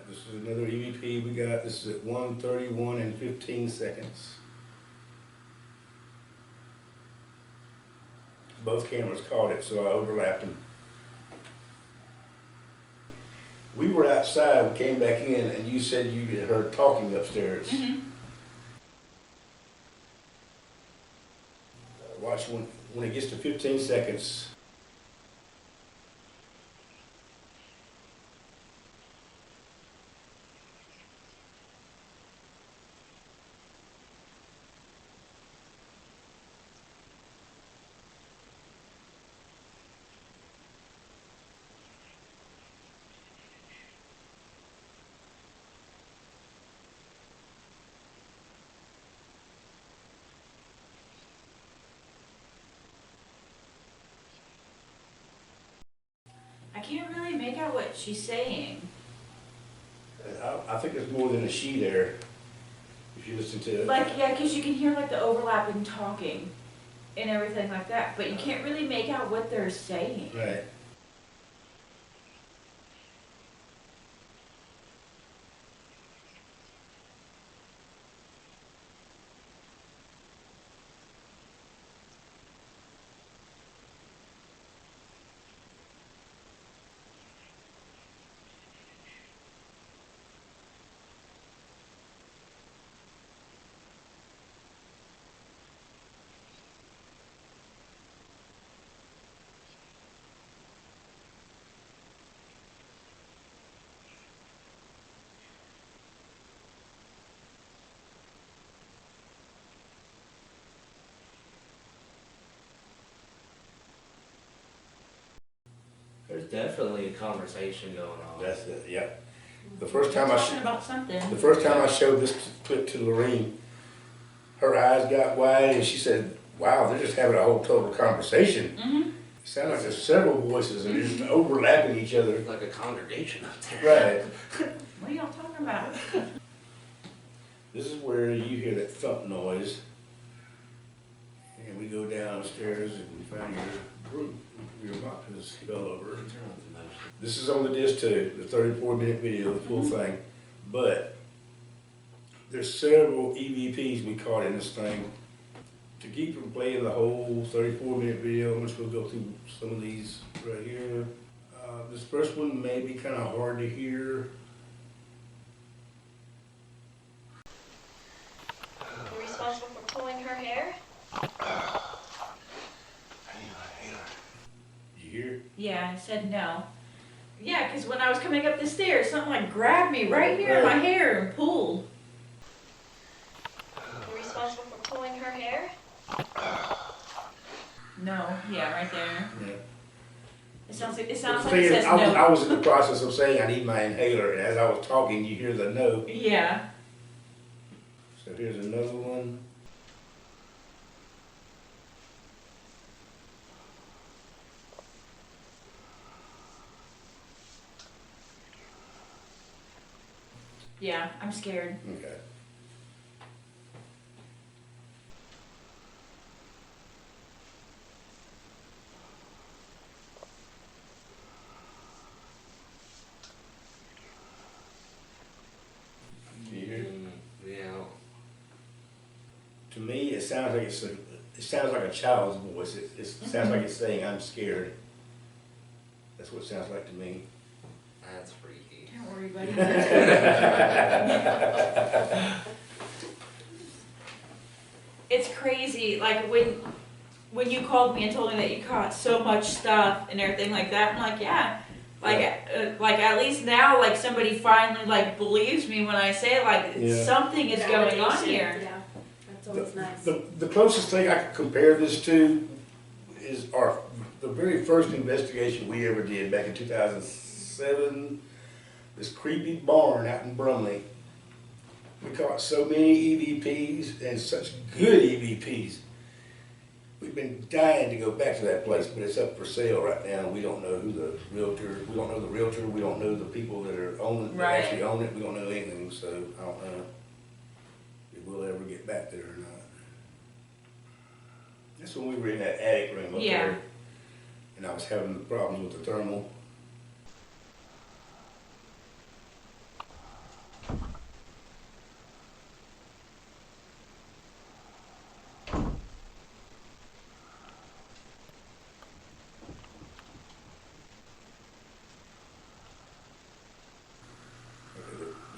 This is another EVP we got. This is at 1:31 and 15 seconds. Both cameras caught it, so I overlapped them. We were outside, we came back in, and you said you had heard talking upstairs. Watch when it gets to 15 seconds. I can't really make out what she's saying. I think there's more than a she there, if you listen to it. Like, yeah, because you can hear like the overlapping talking and everything like that, but you can't really make out what they're saying. Right. There's definitely a conversation going on. That's it, yep. The first time I, Talking about something. the first time I showed this clip to Lorene, her eyes got wide and she said, wow, they're just having a whole total conversation. Mm-hmm. It sounded like there's several voices and they're just overlapping each other. Like a congregation up there. Right. What are y'all talking about? This is where you hear that thump noise. And we go downstairs and we find your mop has fell over. This is on the disc too, the 34-minute video, the full thing. But there's several EVPs we caught in this thing. To keep from playing the whole 34-minute video, I'm just gonna go through some of these right here. This first one may be kind of hard to hear. You're responsible for pulling her hair? You hear? Yeah, I said no. Yeah, because when I was coming up the stairs, something like grabbed me right here in my hair and pulled. You're responsible for pulling her hair? No, yeah, right there. Yeah. It sounds like The it thing is, says I no. was in the process of saying I need my inhaler, and as I was talking, you hear the no. Yeah. So here's another one. Yeah, I'm scared. Okay. Can you hear it? Yeah. To me, it sounds like it sounds like a child's voice. It sounds like it's saying, "I'm scared." That's what it sounds like to me. That's freaky. Don't worry, buddy. It's crazy, like when you called me and told me that you caught so much stuff and everything like that, I'm like, yeah. Like at least now, like somebody finally like believes me when I say like Yeah. something is going on here. Yeah, that's always nice. The closest thing I could compare this to is the very first investigation we ever did back in 2007. This creepy barn out in Brumley. We caught so many EVPs and such good EVPs. We've been dying to go back to that place, but it's up for sale right now. We don't know who the realtor. We don't know the realtor. We don't know the people that are Right. actually own it. We don't know anything. So I don't know if we'll ever get back there or not. That's when we were in that attic room up Yeah. there, and I was having problems with the thermal.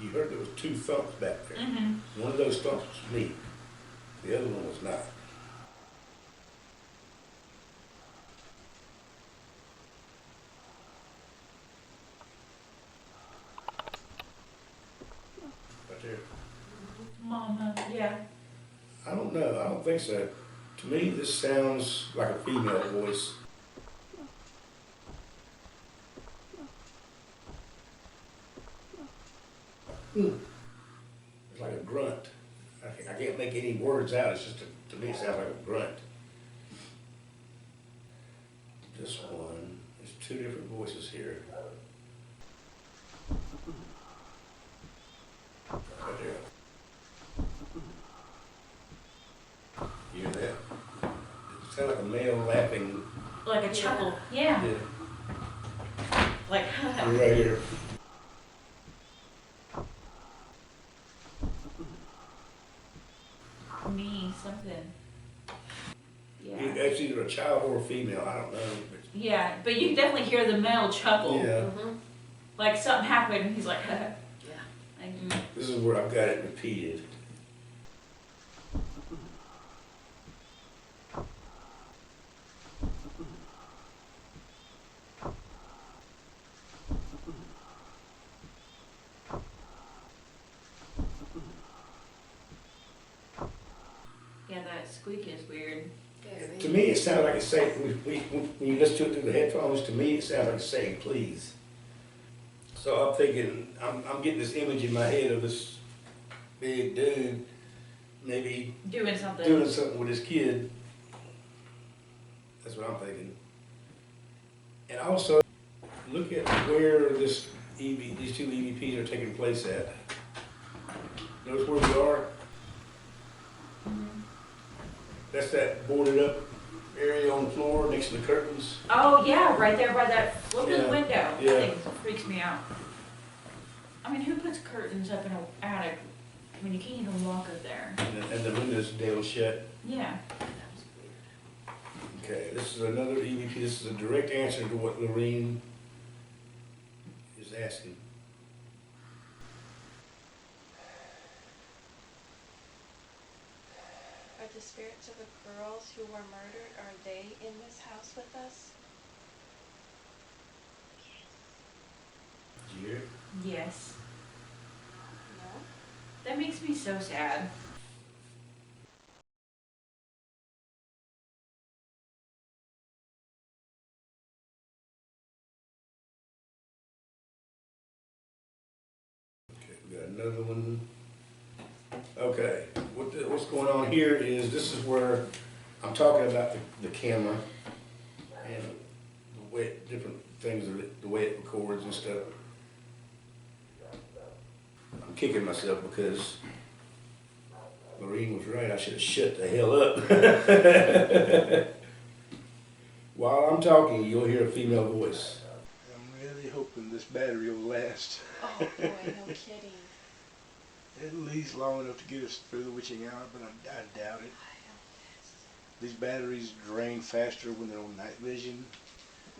You heard there was two thumps back there. Mm-hmm. One of those thumps was me. The other one was not. Right there. Mama, yeah. I don't know. I don't think so. To me, this sounds like a female voice. It's like a grunt. I can't make any words out. It's just to me, it sounds like a grunt. This one, there's two different voices here. male laughing. Like a chuckle. Yeah. Like, Right here. me, something. Yeah. It's either a child or a female, I don't know. Yeah, but you can definitely hear the male chuckle. Yeah, Like something happened and he's like, yeah. Like, this is where I've got it repeated. yeah, that squeak is weird. To me, it sounds like it's saying, when you listen to it through the headphones, to me, it sounds like it's saying please. So I'm thinking, I'm getting this image in my head of this big dude, maybe Doing something. doing something with his kid. That's what I'm thinking. And also, look at where these two EVPs are taking place at. Notice where we are? That's that boarded up area on the floor next to the curtains. Oh yeah, right there by that flipping Yeah. window. Yeah. That thing freaks me out. I mean, who puts curtains up in an attic when you can't even walk up there? And the windows nailed shut. Yeah. Okay, this is another EVP. This is a direct answer to what Lorene is asking. Are the spirits of the girls who were murdered, are they in this house with us? Did you hear it? Yes. No? That makes me so sad. Okay, we got another one. Okay, what's going on here is this is where I'm talking about the camera and the way different things, the way it records and stuff. I'm kicking myself because Lorene was right. I should have shut the hell up. While I'm talking, you'll hear a female voice. I'm really hoping this battery will last. Oh boy, no kidding. At least long enough to get us through the witching hour, but I doubt it. These batteries drain faster when they're on night vision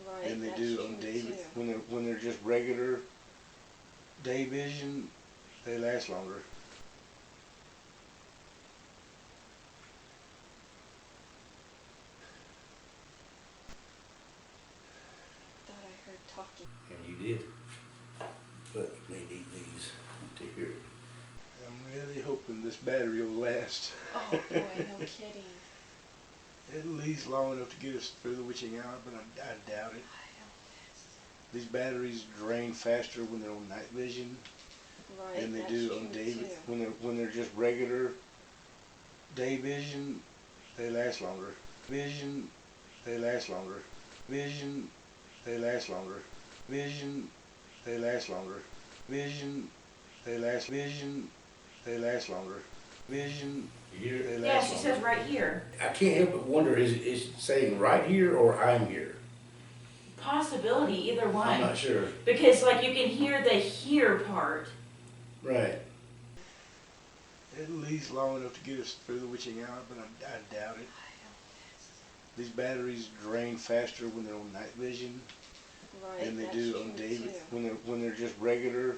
Right, than they that's do on true day. too. When they're just regular day vision, they last longer. Thought I heard talking. And you did. But you may need these to hear it. I'm really hoping this battery will last. Oh boy, no kidding. At least long enough to get us through the witching hour, but I doubt it. These batteries drain faster when they're on night vision Right, than they that's do true on day. too. When they're just regular day vision, they last longer. Vision, they last longer. Vision, they last longer. Vision, they last longer. Vision, they last. Vision, they last longer. Vision, they last Yeah, she longer. says right here. I can't help but wonder, is it saying right here or I'm here? Possibility, either one. I'm not sure. Because like you can hear the here part. Right. At least long enough to get us through the witching hour, but I doubt it. These batteries drain faster when they're on night vision Right, than they that's do true on day. too. When they're just regular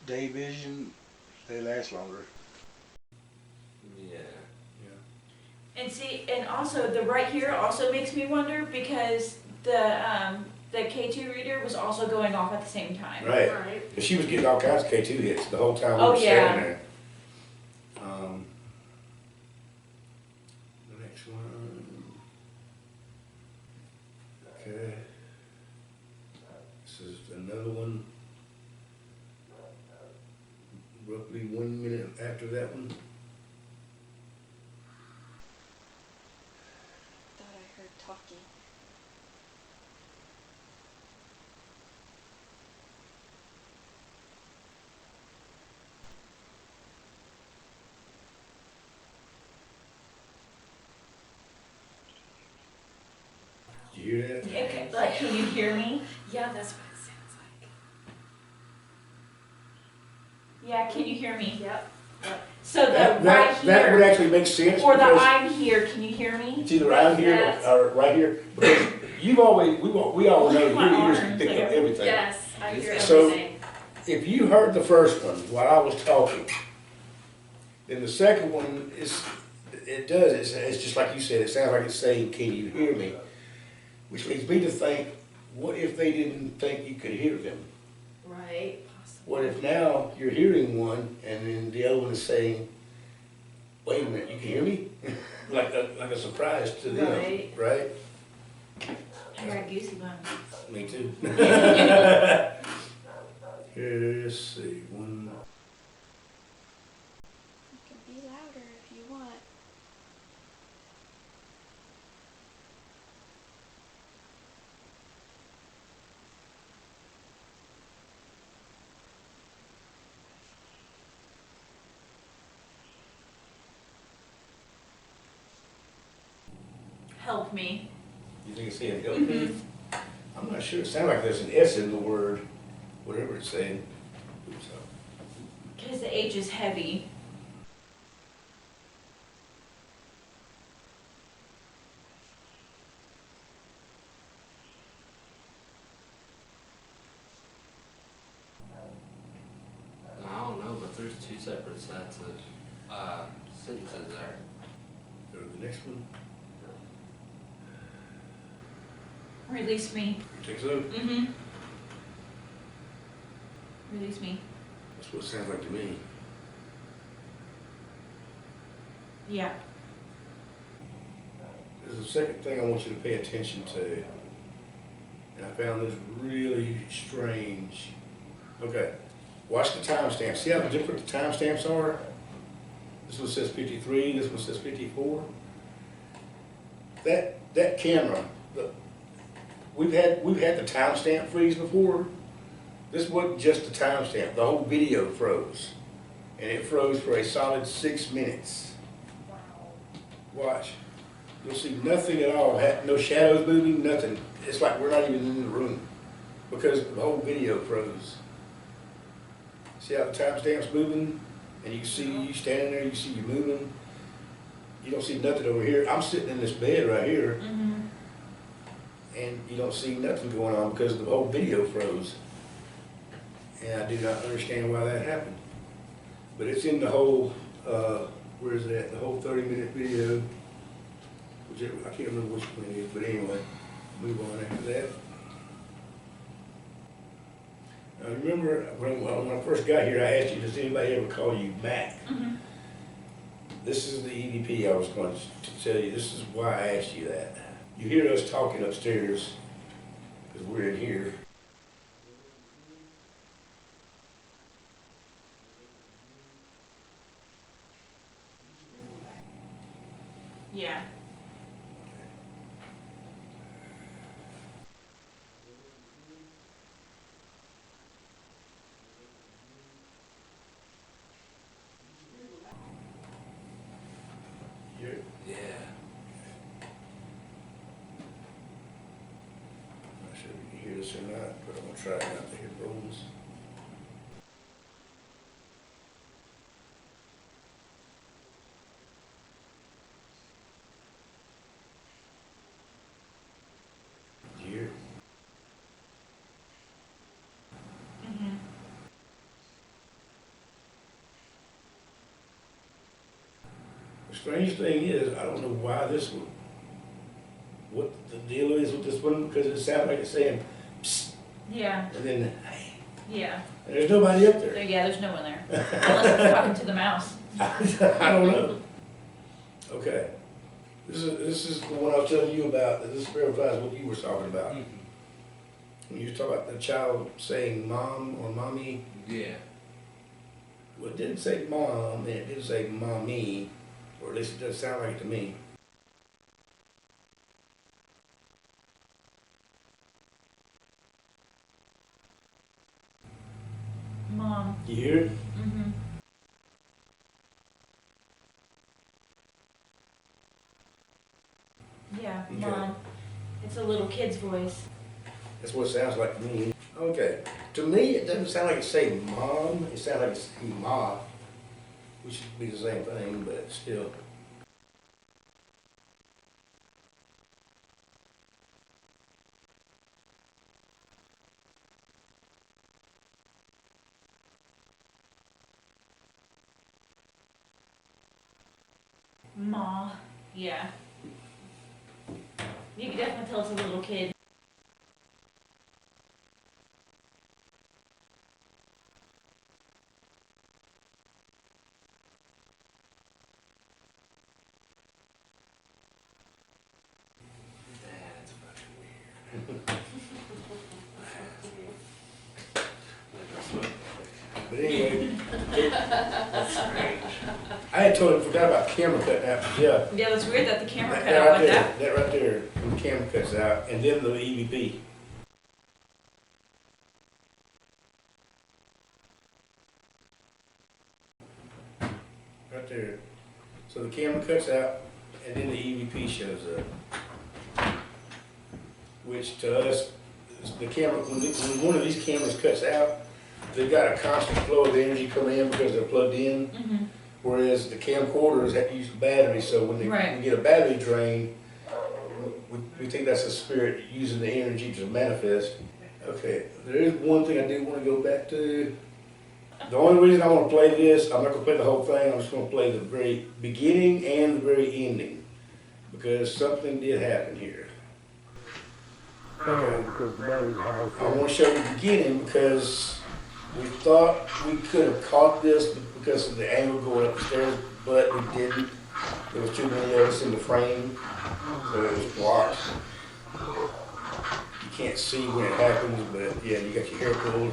day vision, they last longer. Yeah. And see, and also the right here also makes me wonder because the K2 reader was also going off at the same time. Right. Right. But she was getting all kinds of K2 hits the whole time we Oh, were yeah. standing there. The next one. Okay. This is another one. Roughly 1 minute after that one. Thought I heard talking. Can you hear me? Yeah, that's what it sounds like. Yeah, can you hear me? Yep. So the right That would here, actually make sense. or the because I'm here, can you hear me? it's either out here Yes. or right here. Because we all know My your ears arms can pick up there. everything. Yes, I hear So- everything. If you heard the first one while I was talking, then the second one it's just like you said, it sounds like it's saying, can you hear me? Which leads me to think, what if they didn't think you could hear them? Right. What if now you're hearing one and then the other one is saying, wait a minute, you can hear me? like a surprise to them, Right. right? I got goosey bumps. Me too. Here, let's see, one. You can be louder if you want. Help me. You think it's saying help me? I'm not sure. It sounds like there's an S in the word, whatever it's saying. So, Because the H is heavy. I don't know, but there's two separate sets of sentences there. go to the next one. Release me. You think so? Mm-hmm. Release me. That's what it sounds like to me. Yeah. There's a second thing I want you to pay attention to. And I found this really strange. Okay, watch the timestamps. See how different the timestamps are? This one says 53, this one says 54. That camera, we've had the timestamp freeze before. This wasn't just the timestamp, the whole video froze. And it froze for a solid 6 minutes. Watch. You'll see nothing at all, no shadows moving, nothing. It's like we're not even in the room because the whole video froze. See how the timestamp's moving? And you see you standing there, you see you moving. You don't see nothing over here. I'm sitting in this bed right here, Mm-hmm. and you don't see nothing going on because the whole video froze. And I do not understand why that happened. But it's in the whole, where is it at? The whole 30-minute video. I can't remember which one it is, but anyway, move on after that. Now remember, when I first got here, I asked you, does anybody ever call you Mac? Mm-hmm. This is the EVP I was going to tell you. This is why I asked you that. You hear us talking upstairs, because we're in here. Yeah. You're, Yeah. I'm not sure if you can hear this or not, but I'm going to try it out the headphones. You hear it? Mm-hmm. The strange thing is, I don't know why this one, what the deal is with this one, because it sounds like it's saying, psst, Yeah. and then, hey, Yeah. and there's nobody up there. Yeah, there's no one there. Unless it's talking to the mouse. I don't know. Okay. This is the one I was telling you about. This verifies what you were talking about. When you talk about the child saying mom or mommy, Yeah. well, it didn't say mom, and it didn't say mommy, or at least it doesn't sound like it to me. Mom. You hear it? Mm-hmm. Yeah, Okay. Mom. It's a little kid's voice. That's what it sounds like to me. Okay. To me, it doesn't sound like it's saying mom. It sounds like it's saying ma, which should be the same thing, but still. Ma. Yeah. You could definitely tell it's a little kid. That's fucking weird. But anyway, I had totally forgot about the camera cutting out. Yeah. Yeah, it's weird that the camera cut That out right like there, that. that right there, when the camera cuts out, and then the EVP. Right there. So the camera cuts out, and then the EVP shows up. Which to us, the camera, when one of these cameras cuts out, they've got a constant flow of energy coming in because they're plugged in. Mm-hmm. Whereas the camcorders have to use battery, so when they Right. we get a battery drain, we think that's a spirit using the energy to manifest. Okay, there is one thing I do want to go back to. The only reason I want to play this, I'm not going to play the whole thing, I'm just going to play the very beginning and the very ending. Because something did happen here. Okay. I want to show you the beginning because we thought we could have caught this because of the angle going up the stairs, but we didn't. There was too many of us in the frame, so it was blocked. You can't see when it happens, but yeah, you got your hair pulled.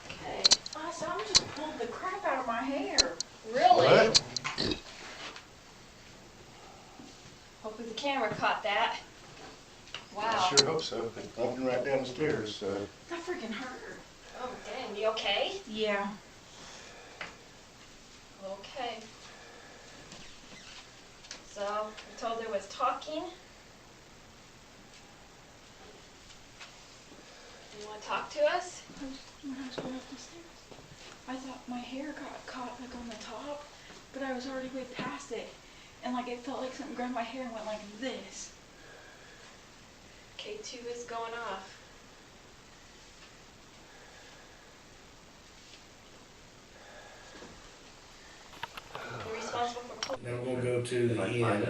Okay. Oh, someone just pulled the crap out of my hair. Really? What? Hopefully the camera caught that. Wow. I sure hope so. Walking right down the stairs, so. That freaking hurt. Oh, dang. You okay? Yeah. Okay. So, we're told there was talking. You want to talk to us? When I was going up the stairs, I thought my hair got caught like on the top, but I was already way past it. And like it felt like something grabbed my hair and went like this. K2 is going off. You're responsible for Now we're gonna go to the end.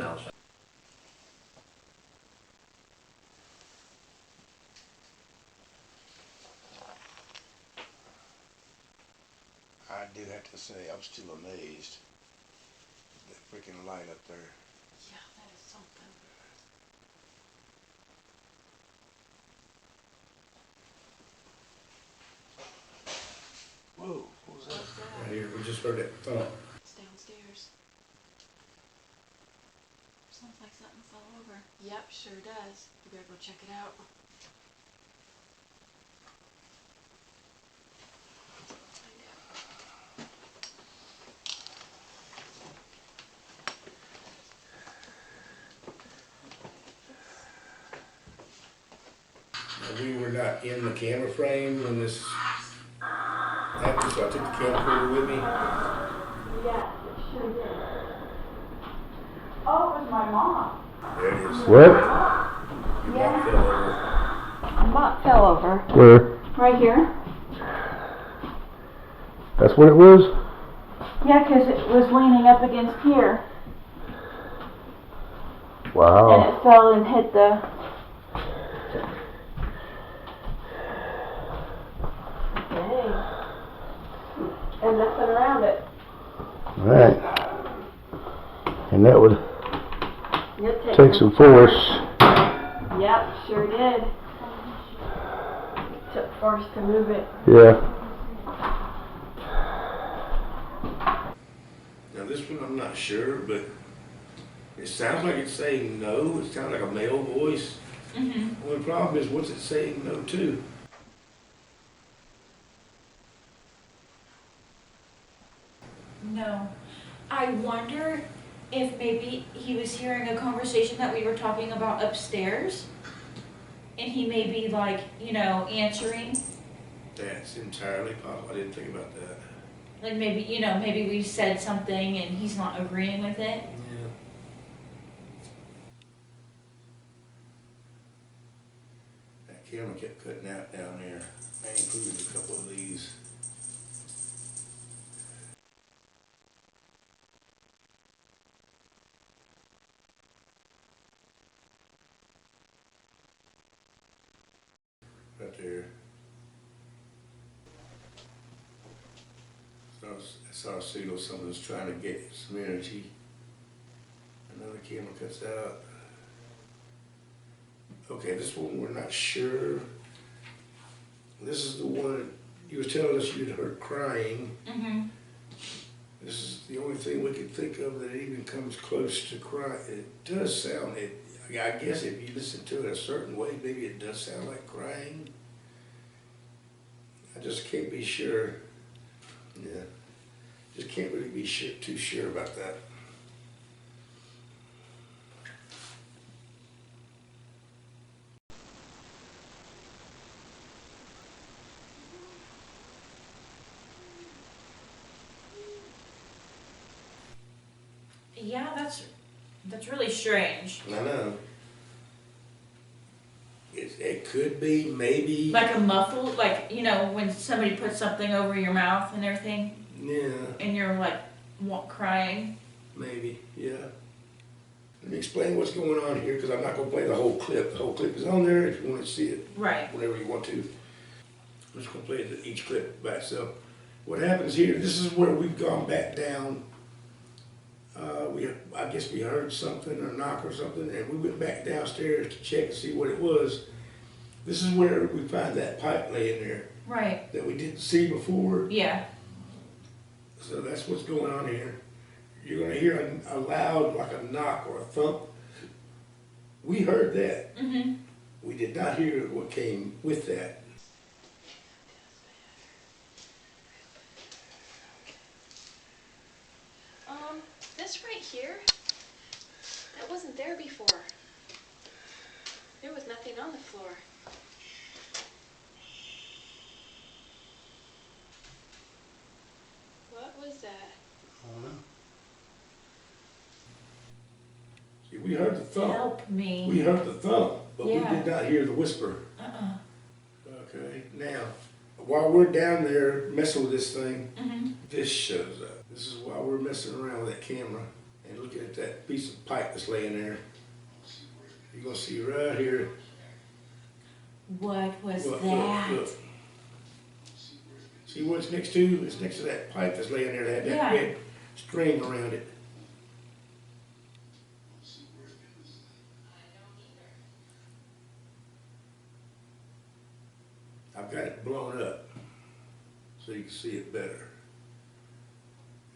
I do have to say, I'm still amazed. That freaking light up there. Yeah, that is something. Whoa, what was that? Right here, we just heard that thump. It's downstairs. Sounds like something fell over. Yep, sure does. We better go check it out. Now, we were not in the camera frame when this happened, so I took the camcorder with me. Yeah, it sure did. Oh, it was my mom. There it is. What? Your mom fell over. Mott fell over. Where? Right here. That's what it was? Yeah, 'cause it was leaning up against here. Wow. And it fell and hit the... Dang. And nothing around it. Right. And that would You'll take some force. Yep, sure did. Took force to move it. Yeah. Now this one I'm not sure, but it sounds like it's saying no. It sounds like a male voice. Mm-hmm. Well, the problem is, what's it saying no to? No. I wonder if maybe he was hearing a conversation that we were talking about upstairs, and he may be like, you know, answering. That's entirely possible. I didn't think about that. Like maybe, you know, maybe we said something and he's not agreeing with it. Yeah. That camera kept cutting out down there. I included a couple of these. Right there. I saw a signal someone's trying to get some energy. Another camera cuts out. Okay, this one we're not sure. This is the one you were telling us you'd heard crying. Mm-hmm. This is the only thing we could think of that even comes close to crying. It does sound, I guess if you listen to it a certain way, maybe it does sound like crying. I just can't be sure. Yeah, just can't really be too sure about that. Yeah, that's really strange. I know. It could be, maybe. Like a muffled, like, you know, when somebody puts something over your mouth and everything, Yeah, and you're like crying. maybe, yeah. Let me explain what's going on here, because I'm not going to play the whole clip. The whole clip is on there if you want to see it. Right. Whenever you want to. I'm just going to play each clip by itself. What happens here, this is where we've gone back down. I guess we heard something or a knock or something, and we went back downstairs to check and see what it was. This is where we find that pipe laying there Right. that we didn't see before. Yeah. So that's what's going on here. You're going to hear a loud, like a knock or a thump. We heard that. Mm-hmm. We did not hear what came with that. This right here, that wasn't there before. There was nothing on the floor. What was that? See, we heard the thump. Help me. We heard the thump, but Yeah. we did not hear the whisper. Uh-uh. Okay, now, while we're down there messing with this thing, Mm-hmm. this shows up. This is while we're messing around with that camera and looking at that piece of pipe that's laying there. You're gonna see right here. What was Look, that? look. See what it's next to? It's next to that pipe that's laying there that had that Yeah. red string around it. I've got it blown up so you can see it better.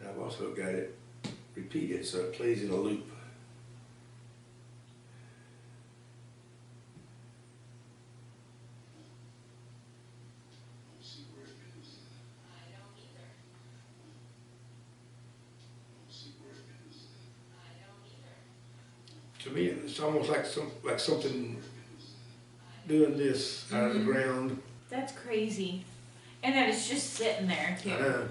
And I've also got it repeated so it plays in a loop. To me, it's almost like something doing this out of the ground. That's crazy. And then it's just sitting there too. I know.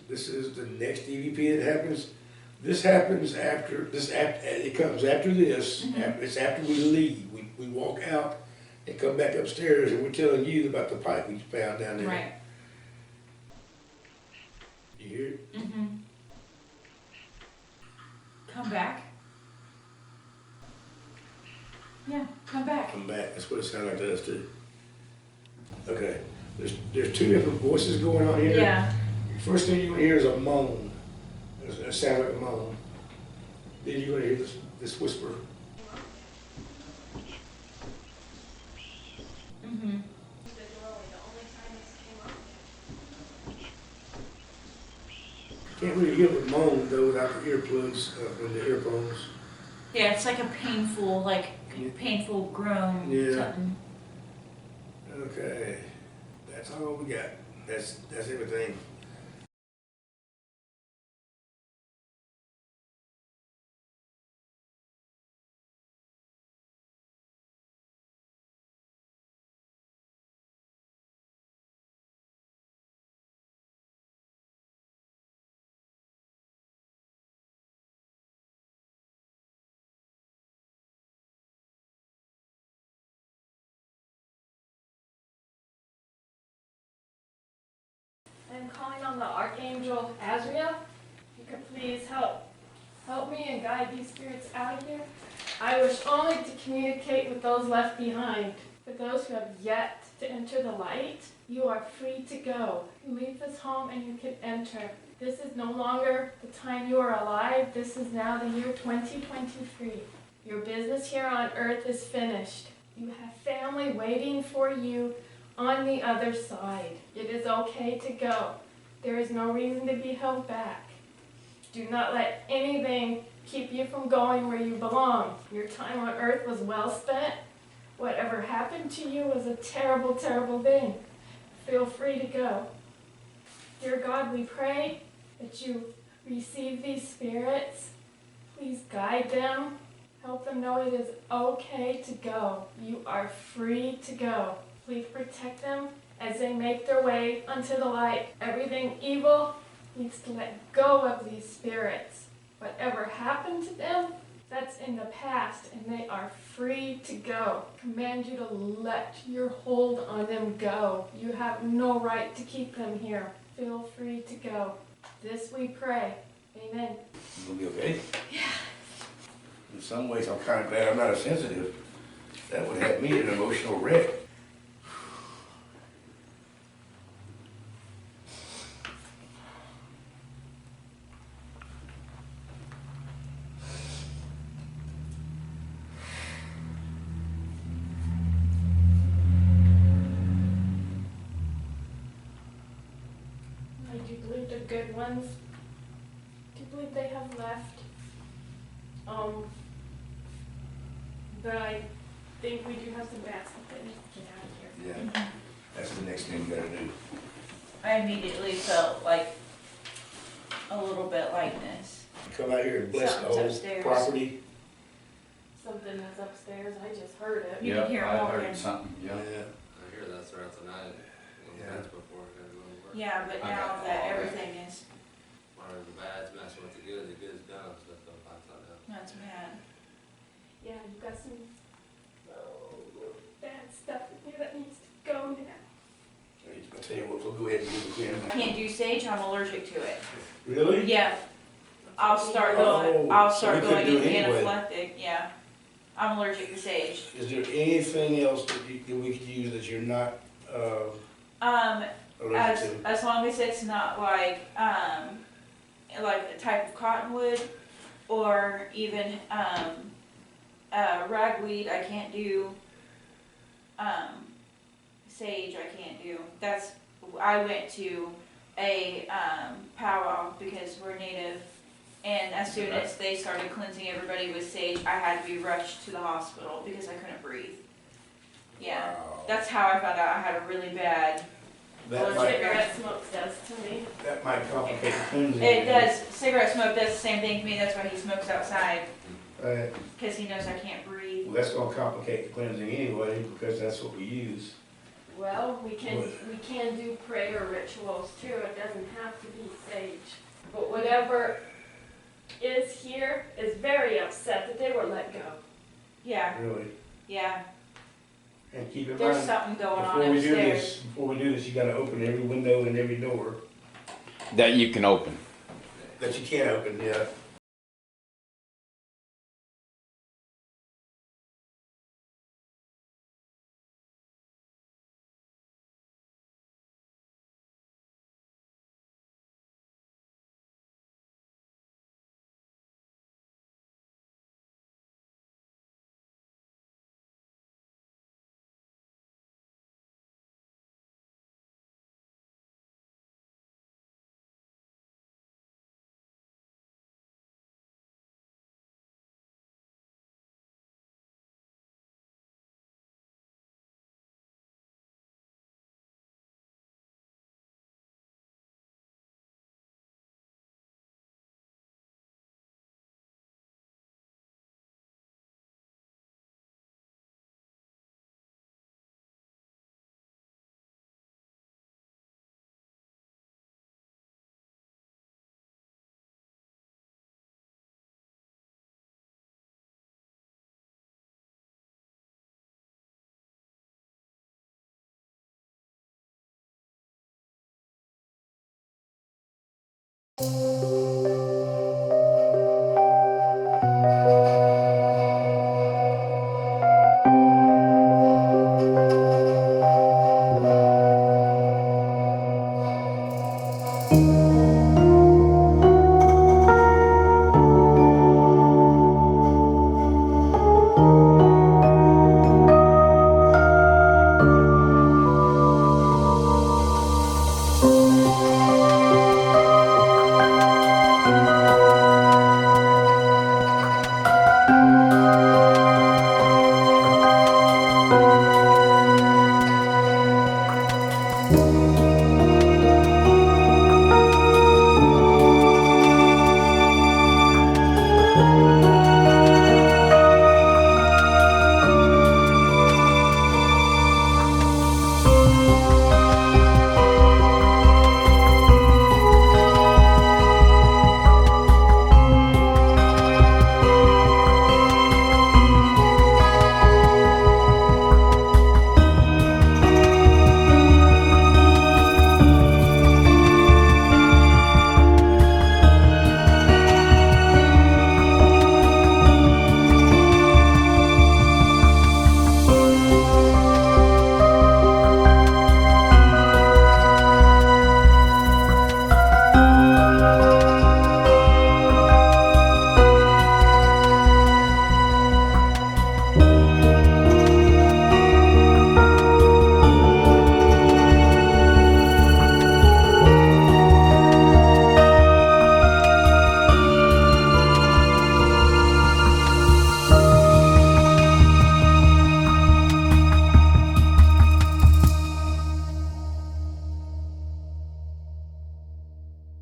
This is the next EVP that happens. This happens after this. It comes after this. It's after we leave. We walk out and come back upstairs, and we're telling you about the pipe we found down there. Right. You hear it? Mm-hmm. Come back. Yeah, come back. Come back. That's what it sounds like to us too. Okay. There's two different voices going on here. Yeah. First thing you're gonna hear is a moan. It sounds like a moan. Then you're gonna hear this whisper. Mm-hmm. Can't really hear the moan though without the earplugs and the earphones. Yeah, it's like a painful groan. Yeah. Something. Okay, that's all we got. That's everything. I'm calling on the Archangel Azrael. You could please help me and guide these spirits out of here. I wish only to communicate with those left behind. For those who have yet to enter the light, you are free to go. You leave this home and you can enter. This is no longer the time you are alive. This is now the year 2023. Your business here on earth is finished. You have family waiting for you on the other side. It is okay to go. There is no reason to be held back. Do not let anything keep you from going where you belong. Your time on earth was well spent. Whatever happened to you was a terrible, terrible thing. Feel free to go. Dear God, we pray that you receive these spirits. Please guide them. Help them know it is okay to go. You are free to go. Please protect them as they make their way unto the light. Everything evil needs to let go of these spirits. Whatever happened to them, that's in the past, and they are free to go. Command you to let your hold on them go. You have no right to keep them here. Feel free to go. This we pray. Amen. You'll be okay? Yeah. In some ways, I'm kind of glad I'm not as sensitive. That would have me an emotional wreck. I do believe the good ones, do believe they have left. But I think we do have some bad stuff that needs to get out of here. Yeah, that's the next thing you gotta do. I immediately felt like a little bit lightness. Come out here and bless the Something's whole upstairs. property. Something that's upstairs, I just heard it. You can hear I walking. heard something, yeah. I hear that throughout the night. Yeah. That's before I gotta go to work. Yeah, but I now got that all everything is, Or the bad's messing with the good's done, so that's what I thought of. that's bad. Yeah, you've got some bad stuff in here that needs to go now. I'll tell you what, we'll go ahead and do the cleaning. I can't do sage, I'm allergic to it. Really? Yeah, I'll start going, So we couldn't going do it anyway. anaphylactic, yeah. I'm allergic to sage. Is there anything else that we could use that you're not, allergic to? As long as it's not like a type of cottonwood or even, ragweed, I can't do, sage, I can't do. I went to a, powwow because we're native, and as soon as they started cleansing everybody with sage, I had to be rushed to the hospital because I couldn't breathe. Yeah, Wow. that's how I found out I had a really bad. That Allergic. might, Cigarette smoke does to me. that might complicate the cleansing. It does. Cigarette smoke does the same thing to me. That's why he smokes outside, Right. because he knows I can't breathe. Well, that's gonna complicate the cleansing anyway, because that's what we use. Well, we can do prayer rituals too. It doesn't have to be sage. But whatever is here is very upset that they were let go. Yeah, Really. yeah. And keep in There's mind, something going on before we do upstairs. this, you gotta open every window and every door That you can open. that you can't open, yeah.